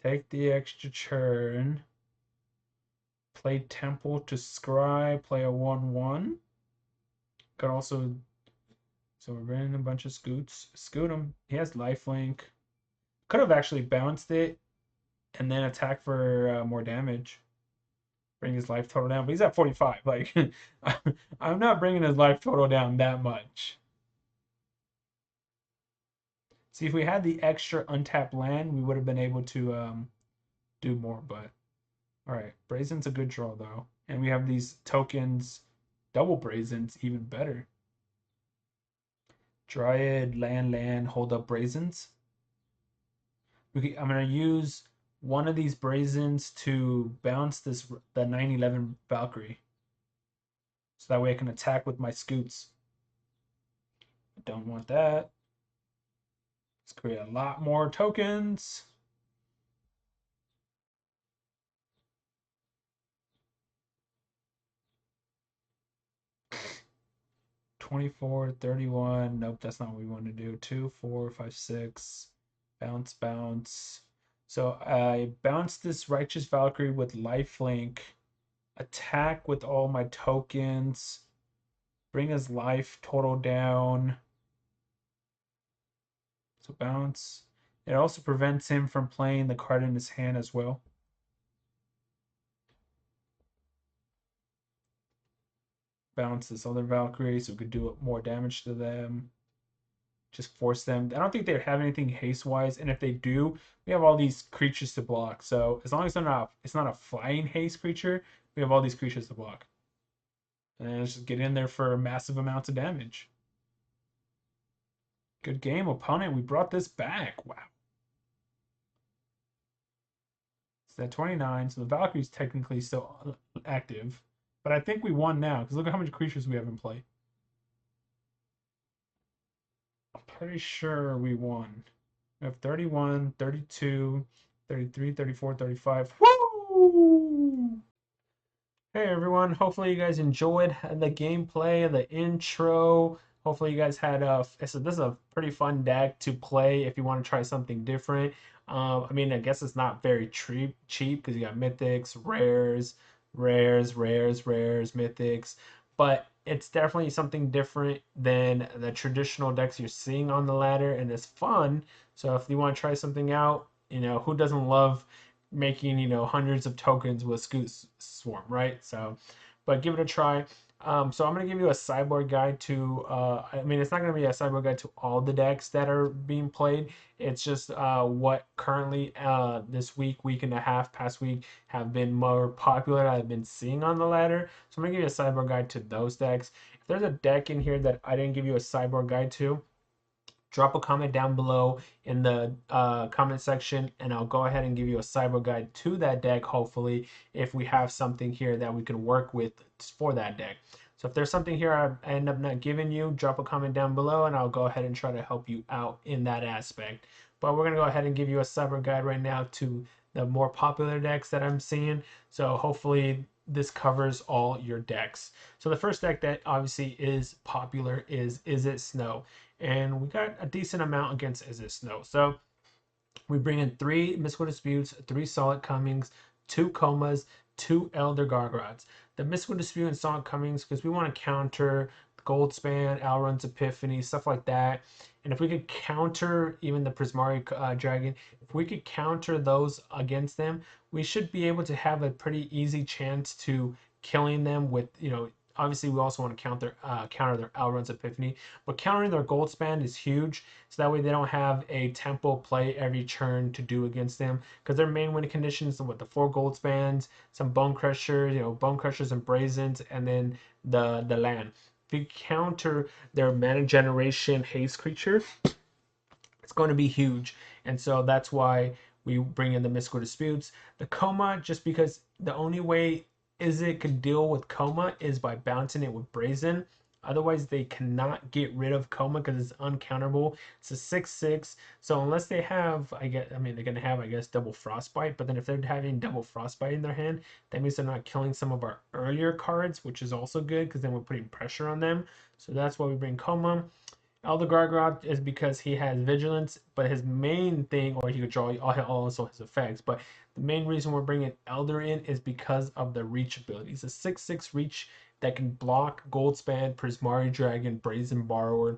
Take the extra turn. Play Temple to Scry. Play a 1/1. Could also... So we're running a bunch of Scutes. Scute him. He has lifelink. Could have actually bounced it and then attack for more damage. Bring his life total down. But he's at 45. Like, I'm not bringing his life total down that much. See, if we had the extra untapped land, we would have been able to do more. But, all right. Brazen's a good draw, though. And we have these tokens. Double Brazen's even better. Dryad, land, hold up Brazens. I'm going to use one of these Brazens to bounce the 9/11 Valkyrie. So that way I can attack with my Scutes. I don't want that. Let's create a lot more tokens. $24, $31. Nope, that's not what we want to do. 2, 4, 5, 6. Bounce. So I bounce this Righteous Valkyrie with lifelink. Attack with all my tokens. Bring his life total down. So bounce. It also prevents him from playing the card in his hand as well. Bounce this other Valkyrie so we could do more damage to them. Just force them. I don't think they have anything haste-wise, and if they do, we have all these creatures to block. So as long as it's not a flying haste creature, we have all these creatures to block. And let's just get in there for massive amounts of damage. Good game, opponent. We brought this back. Wow. It's at 29, so the Valkyrie's technically still active. But I think we won now, because look at how many creatures we have in play. I'm pretty sure we won. We have 31, 32, 33, 34, 35. Woo! Hey everyone, hopefully you guys enjoyed the gameplay, the intro. Hopefully you guys had this is a pretty fun deck to play if you want to try something different. I mean, I guess it's not very cheap because you got mythics, rares, mythics, but it's definitely something different than the traditional decks you're seeing on the ladder, and it's fun. So if you want to try something out, you know, who doesn't love making, you know, hundreds of tokens with Scute Swarm, right? So, but give it a try. So I'm going to give you a sideboard guide to, I mean, it's not going to be a sideboard guide to all the decks that are being played. It's just what currently this week and a half, past week, have been more popular. I've been seeing on the ladder. So I'm going to give you a sideboard guide to those decks. If there's a deck in here that I didn't give you a sideboard guide to, drop a comment down below in the comment section, and I'll go ahead and give you a sideboard guide to that deck, hopefully, if we have something here that we can work with for that deck. So if there's something here I end up not giving you, drop a comment down below and I'll go ahead and try to help you out in that aspect. But we're going to go ahead and give you a sideboard guide right now to the more popular decks that I'm seeing. So hopefully this covers all your decks. So the first deck that obviously is popular is It Snow? And we got a decent amount against Is It Snow? So we bring in 3 Mystical Disputes, 3 Solid Cummings, 2 Comas, 2 Elder Gargoyles. The Mystical Dispute and Solid Cummings, because we want to counter Goldspan, Alrund's Epiphany, stuff like that. And if we could counter even the Prismari Dragon, if we could counter those against them, we should be able to have a pretty easy chance to killing them with, you know, obviously we also want to counter their Alrund's Epiphany, but countering their Goldspan is huge, so that way they don't have a tempo play every turn to do against them, because their main win conditions are with the 4 Goldspans, some Bone Crushers, you know, Bone Crushers and Brazens, and then the land. If you counter their mana generation haste creature, it's going to be huge, and so that's why we bring in the Mystical Disputes. The Coma, just because the only way It could deal with Coma is by bouncing it with Brazen. Otherwise, they cannot get rid of Coma because it's uncounterable. It's a 6/6. So unless they have, I mean, they're gonna have, I guess, double Frostbite. But then if they're having double Frostbite in their hand, that means they're not killing some of our earlier cards, which is also good because then we're putting pressure on them. So that's why we bring Coma. Elder Gargoyle is because he has Vigilance, but his main thing, or he could draw also his effects, but the main reason we're bringing Elder in is because of the reach ability. It's a 6/6 reach that can block Goldspan, Prismari Dragon, Brazen Borrower,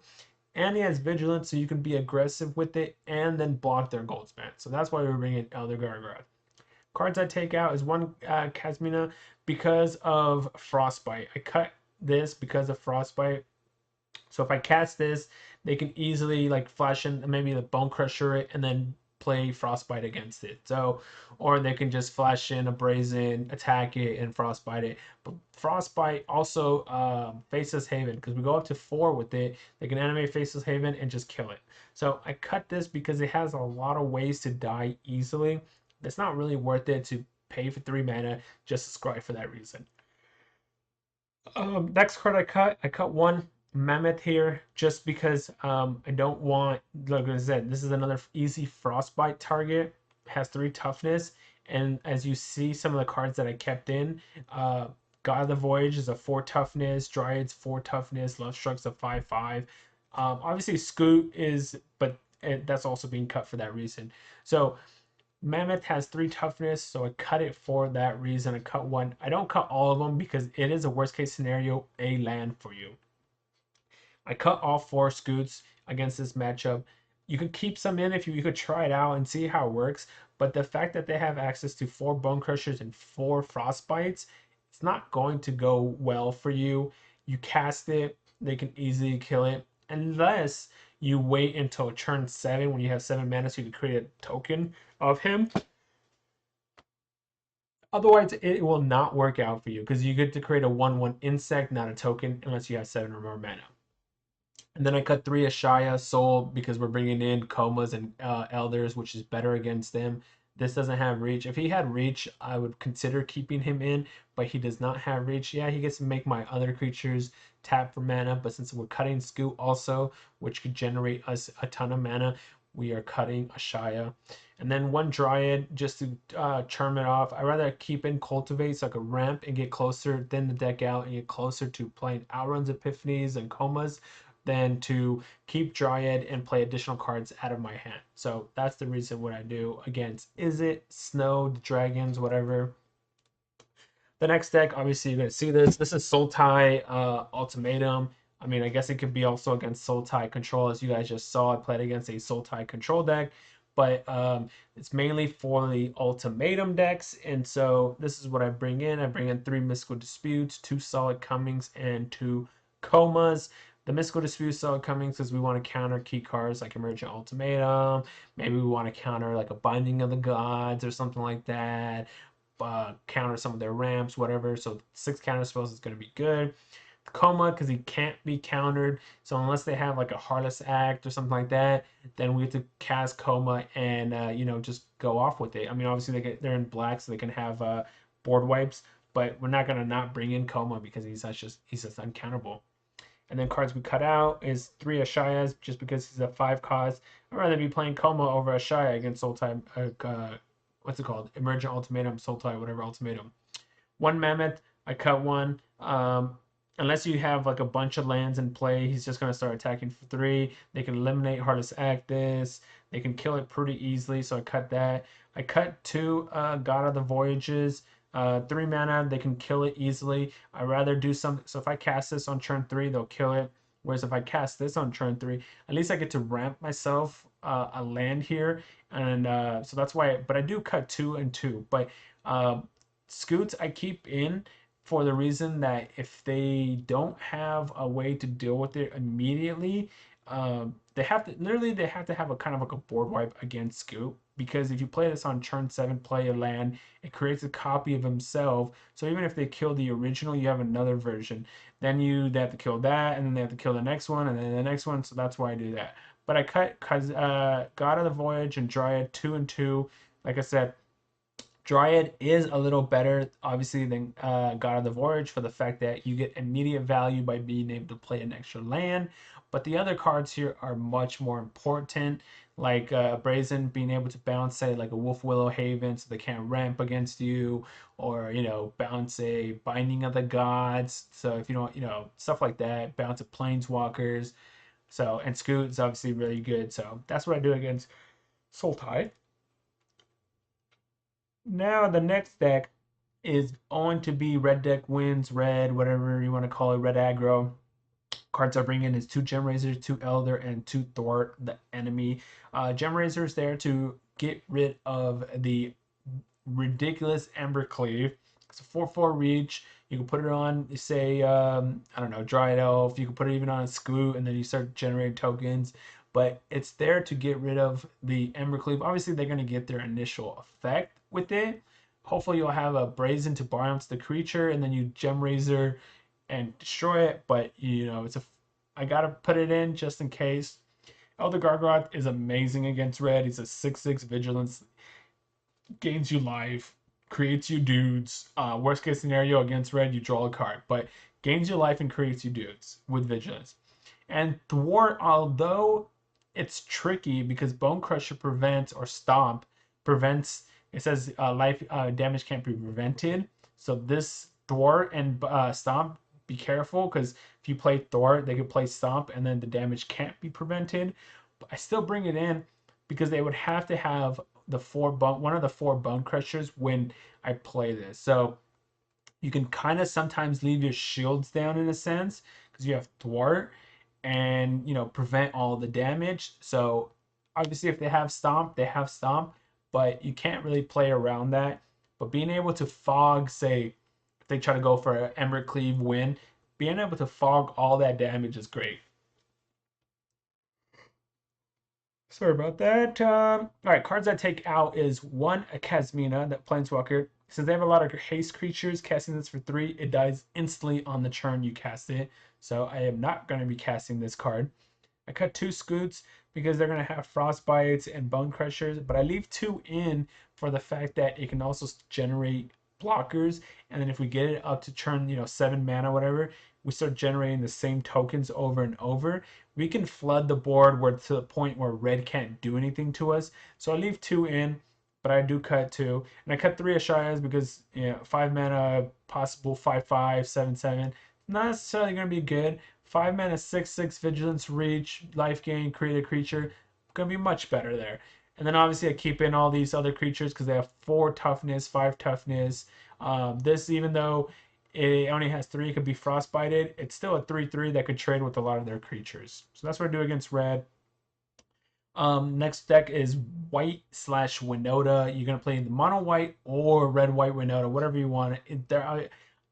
and he has Vigilance, so you can be aggressive with it and then block their Goldspan. So that's why we're bringing Elder Gargoyle. Cards I take out is 1 Kasmina because of Frostbite. I cut this because of Frostbite. So if I cast this, they can easily like flash in maybe the Bone Crusher it and then play Frostbite against it. So, or they can just flash in a Brazen, attack it, and Frostbite it. But Frostbite also Faceless Haven, because we go up to 4 with it. They can animate Faceless Haven and just kill it. So I cut this because it has a lot of ways to die easily. It's not really worth it to pay for 3 mana just to scry for that reason. Next card I cut 1 Mammoth here just because I don't want, like I said, this is another easy Frostbite target, has 3 toughness, and as you see some of the cards that I kept in, God of the Voyage is a 4 toughness, Dryad's 4 toughness, Lovestruck's a 5/5. Obviously Scute is, but that's also being cut for that reason. So Mammoth has 3 toughness, so I cut it for that reason. I cut 1. I don't cut all of them because it is a worst case scenario, a land for you. I cut all 4 Scutes against this matchup. You could keep some in if you could try it out and see how it works, but the fact that they have access to 4 Bone Crushers and 4 Frostbites, it's not going to go well for you. You cast it, they can easily kill it, unless you wait until turn 7 when you have 7 mana so you can create a token of him. Otherwise, it will not work out for you because you get to create a 1/1 insect, not a token, unless you have 7 or more mana. And then I cut 3 Ashaya Soul because we're bringing in Comas and Elders, which is better against them. This doesn't have reach. If he had reach, I would consider keeping him in, but he does not have reach. Yeah, he gets to make my other creatures tap for mana, but since we're cutting Scute also, which could generate us a ton of mana, we are cutting Ashaya. And then 1 Dryad just to charm it off. I'd rather keep in Cultivate so I could ramp and get closer, thin the deck out and get closer to playing Alrund's Epiphanies and Comas than to keep Dryad and play additional cards out of my hand. So that's the reason what I do against It Snow, the Dragons, whatever. The next deck, obviously you're going to see this. This is Sultai Ultimatum. I mean, I guess it could be also against Sultai Control. As you guys just saw, I played against a Sultai Control deck. but it's mainly for the ultimatum decks. And so this is what I bring in. I bring in 3 Mystical Disputes, 2 Solid Comings, and 2 Comas. The Mystical Dispute, Solid Comings, because we want to counter key cards like Emergent Ultimatum. Maybe we want to counter like a Binding of the Gods or something like that. Counter some of their ramps, whatever. So 6 counter spells is going to be good. Coma, because he can't be countered. So unless they have like a Heartless Act or something like that, then we have to cast Coma and just go off with it. I mean, obviously they're in black, so they can have board wipes, but we're not gonna not bring in Coma because he's just uncounterable. And then cards we cut out is 3 Ashayas, just because he's a 5 cost. I'd rather be playing Coma over Ashaya against Sultai. What's it called? Emergent Ultimatum, Sultai, whatever Ultimatum. 1 Mammoth, I cut 1. Unless you have like a bunch of lands in play, he's just going to start attacking for 3. They can eliminate Heartless Act this. They can kill it pretty easily, so I cut that. I cut 2 God of the Voyages. 3 mana, they can kill it easily. I'd rather do something. So if I cast this on turn 3, they'll kill it. Whereas if I cast this on turn 3, at least I get to ramp myself a land here. And so that's why, but I do cut 2 and 2. But Scutes I keep in for the reason that if they don't have a way to deal with it immediately, they have to have a kind of like a board wipe against Scute, because if you play this on turn 7, play a land, it creates a copy of himself. So even if they kill the original, you have another version. Then they have to kill that, and then they have to kill the next one, and then the next one. So that's why I do that. But I cut God of the Voyage and Dryad 2 and 2. Like I said, Dryad is a little better, obviously, than God of the Voyage for the fact that you get immediate value by being able to play an extra land. But the other cards here are much more important, like Brazen being able to bounce, say, like a Wolf Willow Haven so they can't ramp against you, or, bounce a Binding of the Gods. So if you don't, stuff like that, bounce a Planeswalkers. So, and Scute is obviously really good. So that's what I do against Sultai. Now the next deck is going to be red deck wins, red, whatever you want to call it, red aggro. Cards I bring in is 2 Gem Raisers, 2 Elder, and 2 Thwart the enemy. Gem Raiser is there to get rid of the ridiculous Embercleave. It's a 4/4 reach. You can put it on, say, I don't know, Dryad Elf. You can put it even on a Scute, and then you start generating tokens. But it's there to get rid of the Embercleave. Obviously, they're going to get their initial effect with it. Hopefully, you'll have a Brazen to bounce the creature, and then you Gem Raiser and destroy it. But I gotta put it in just in case. Elder Gargoth is amazing against red. He's a 6/6 vigilance, gains you life, creates you dudes. Worst case scenario against red, you draw a card, but gains you life and creates you dudes with vigilance. And Thwart, although it's tricky because Bone Crusher prevents, or Stomp prevents, it says life damage can't be prevented. So this Thwart and Stomp, be careful, because if you play Thwart, they could play Stomp and then the damage can't be prevented. But I still bring it in because they would have to have one of the 4 Bone Crushers when I play this. So you can kind of sometimes leave your shields down in a sense because you have Thwart and prevent all the damage. So obviously if they have Stomp, but you can't really play around that. But being able to fog, say if they try to go for an Embercleave win, being able to fog all that damage is great. Sorry about that. All right, cards I take out is 1, a Kasmina, that Planeswalker. Since they have a lot of haste creatures, casting this for 3, it dies instantly on the turn you cast it. So I am not going to be casting this card. I cut 2 Scutes because they're going to have Frostbites and Bone Crushers, but I leave 2 in for the fact that it can also generate blockers. And then if we get it up to turn 7 mana, whatever, we start generating the same tokens over and over. We can flood the board to the point where red can't do anything to us. So I leave 2 in, but I do cut 2. And I cut 3 Ashayas because 5 mana, possible 5/5, 7/7. Not necessarily going to be good. 5 mana, 6/6 vigilance, reach, life gain, create a creature. Going to be much better there. And then obviously I keep in all these other creatures because they have 4 toughness, 5 toughness. This, even though it only has 3, it could be frostbited, it's still a 3/3 that could trade with a lot of their creatures. So that's what I do against red. Next deck is white slash Winota. You're gonna play the mono white or red white Winota, whatever you want.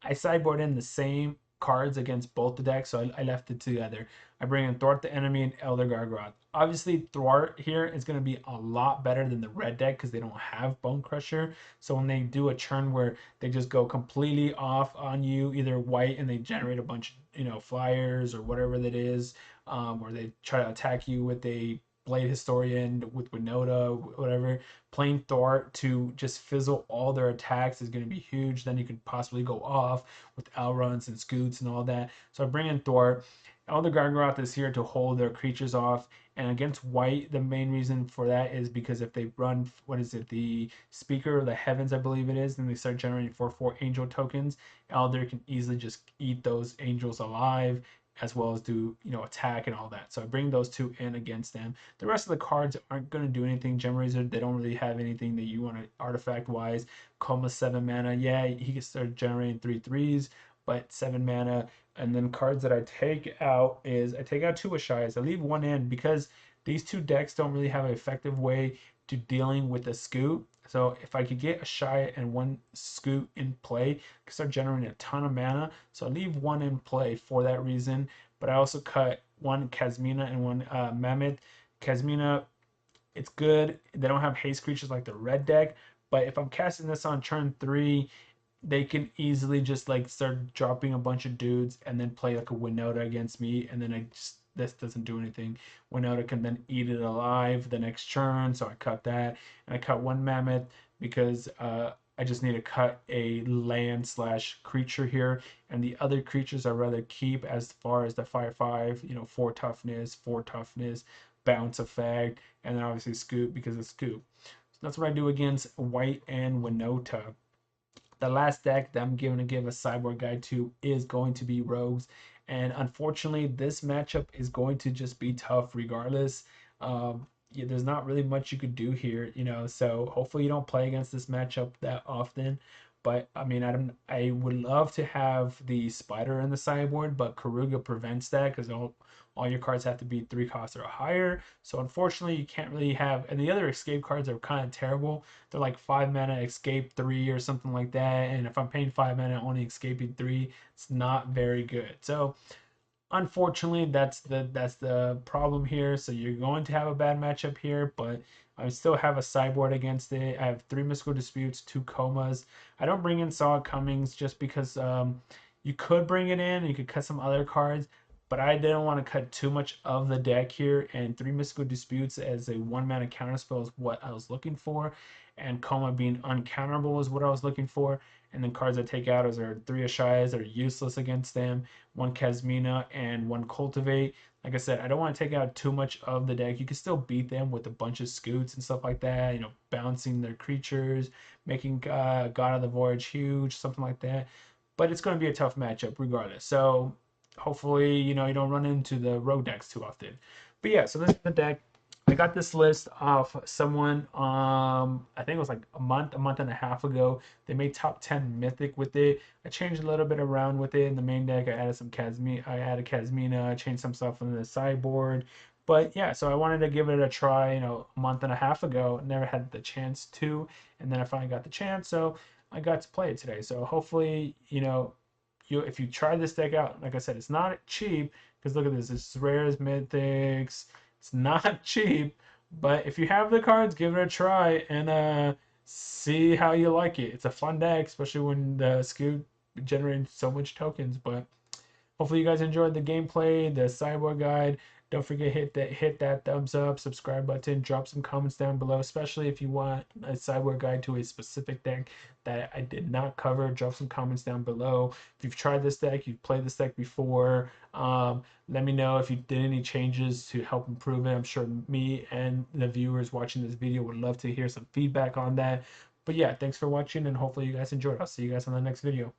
I sideboard in the same cards against both the decks, so I left it together. I bring in Thwart the Enemy and Elder Gargoth. Obviously, Thwart here is going to be a lot better than the red deck because they don't have Bone Crusher. So when they do a turn where they just go completely off on you, either white and they generate a bunch of flyers or whatever that is, or they try to attack you with a Blade Historian with Winota, whatever. Playing Thwart to just fizzle all their attacks is going to be huge. Then you could possibly go off with Alrunds and Scutes and all that. So I bring in Thwart. Elder Gargoth is here to hold their creatures off. And against white, the main reason for that is because if they run, what is it, the Speaker of the Heavens, I believe it is, and they start generating 4/4 angel tokens, Elder can easily just eat those angels alive, as well as do attack and all that. So I bring those two in against them. The rest of the cards aren't going to do anything. Gemrazor, they don't really have anything that you want to artifact wise. Koma 7 mana, yeah, he can start generating 3/3s, but 7 mana. And then cards that I take out is I take out 2 Ashayas. I leave 1 in because these 2 decks don't really have an effective way to dealing with the Scute. So if I could get a Shaya and 1 Scute in play, I could start generating a ton of mana. So I leave 1 in play for that reason. But I also cut 1 Kasmina and 1 Mammoth. Kasmina, it's good. They don't have haste creatures like the red deck. But if I'm casting this on turn 3, they can easily just like start dropping a bunch of dudes and then play like a Winota against me. And then this doesn't do anything. Winota can then eat it alive the next turn, so I cut that. And I cut 1 Mammoth because I just need to cut a land slash creature here. And the other creatures I'd rather keep as far as the 5/5, 4 toughness, 4 toughness, bounce effect, and then obviously Scute because it's Scute. So that's what I do against white and Winota. The last deck that I'm going to give a sideboard guide to is going to be Rogues. And unfortunately, this matchup is going to just be tough regardless. Yeah, there's not really much you could do here, so hopefully you don't play against this matchup that often. But I mean, I would love to have the Spider in the sideboard, but Keruga prevents that because all your cards have to be 3 costs or higher. So unfortunately, you can't really have. And the other escape cards are kind of terrible. They're like 5 mana escape 3 or something like that. And if I'm paying 5 mana only escaping 3, it's not very good. So unfortunately, that's the problem here. So you're going to have a bad matchup here, but I still have a sideboard against it. I have 3 Mystical Disputes, 2 Comas. I don't bring in Solid Cummings just because you could bring it in. You could cut some other cards, but I didn't want to cut too much of the deck here. And 3 Mystical Disputes as a 1 mana counterspell is what I was looking for, and Coma being uncounterable is what I was looking for. And then cards I take out are 3 Ashayas that are useless against them, 1 Kasmina, and 1 Cultivate. Like I said, I don't want to take out too much of the deck. You can still beat them with a bunch of Scutes and stuff like that, bouncing their creatures, making God of the Voyage huge, something like that. But it's going to be a tough matchup regardless. So hopefully, you don't run into the rogue decks too often. But yeah, so this is the deck. I got this list off someone, I think it was like a month and a half ago. They made top 10 mythic with it. I changed a little bit around with it in the main deck. I added some Kasmina, changed some stuff on the sideboard. But yeah, so I wanted to give it a try, a month and a half ago. Never had the chance to, and then I finally got the chance, so I got to play it today. So hopefully, if you try this deck out, like I said, it's not cheap because look at this. It's rares, mythics. It's not cheap, but if you have the cards, give it a try and see how you like it. It's a fun deck, especially when the Scute generates so much tokens. But hopefully you guys enjoyed the gameplay, the sideboard guide. Don't forget hit that thumbs up, subscribe button, drop some comments down below, especially if you want a sideboard guide to a specific deck that I did not cover. Drop some comments down below. If you've tried this deck, you've played this deck before, let me know if you did any changes to help improve it. I'm sure me and the viewers watching this video would love to hear some feedback on that. But yeah, thanks for watching and hopefully you guys enjoyed. I'll see you guys on the next video.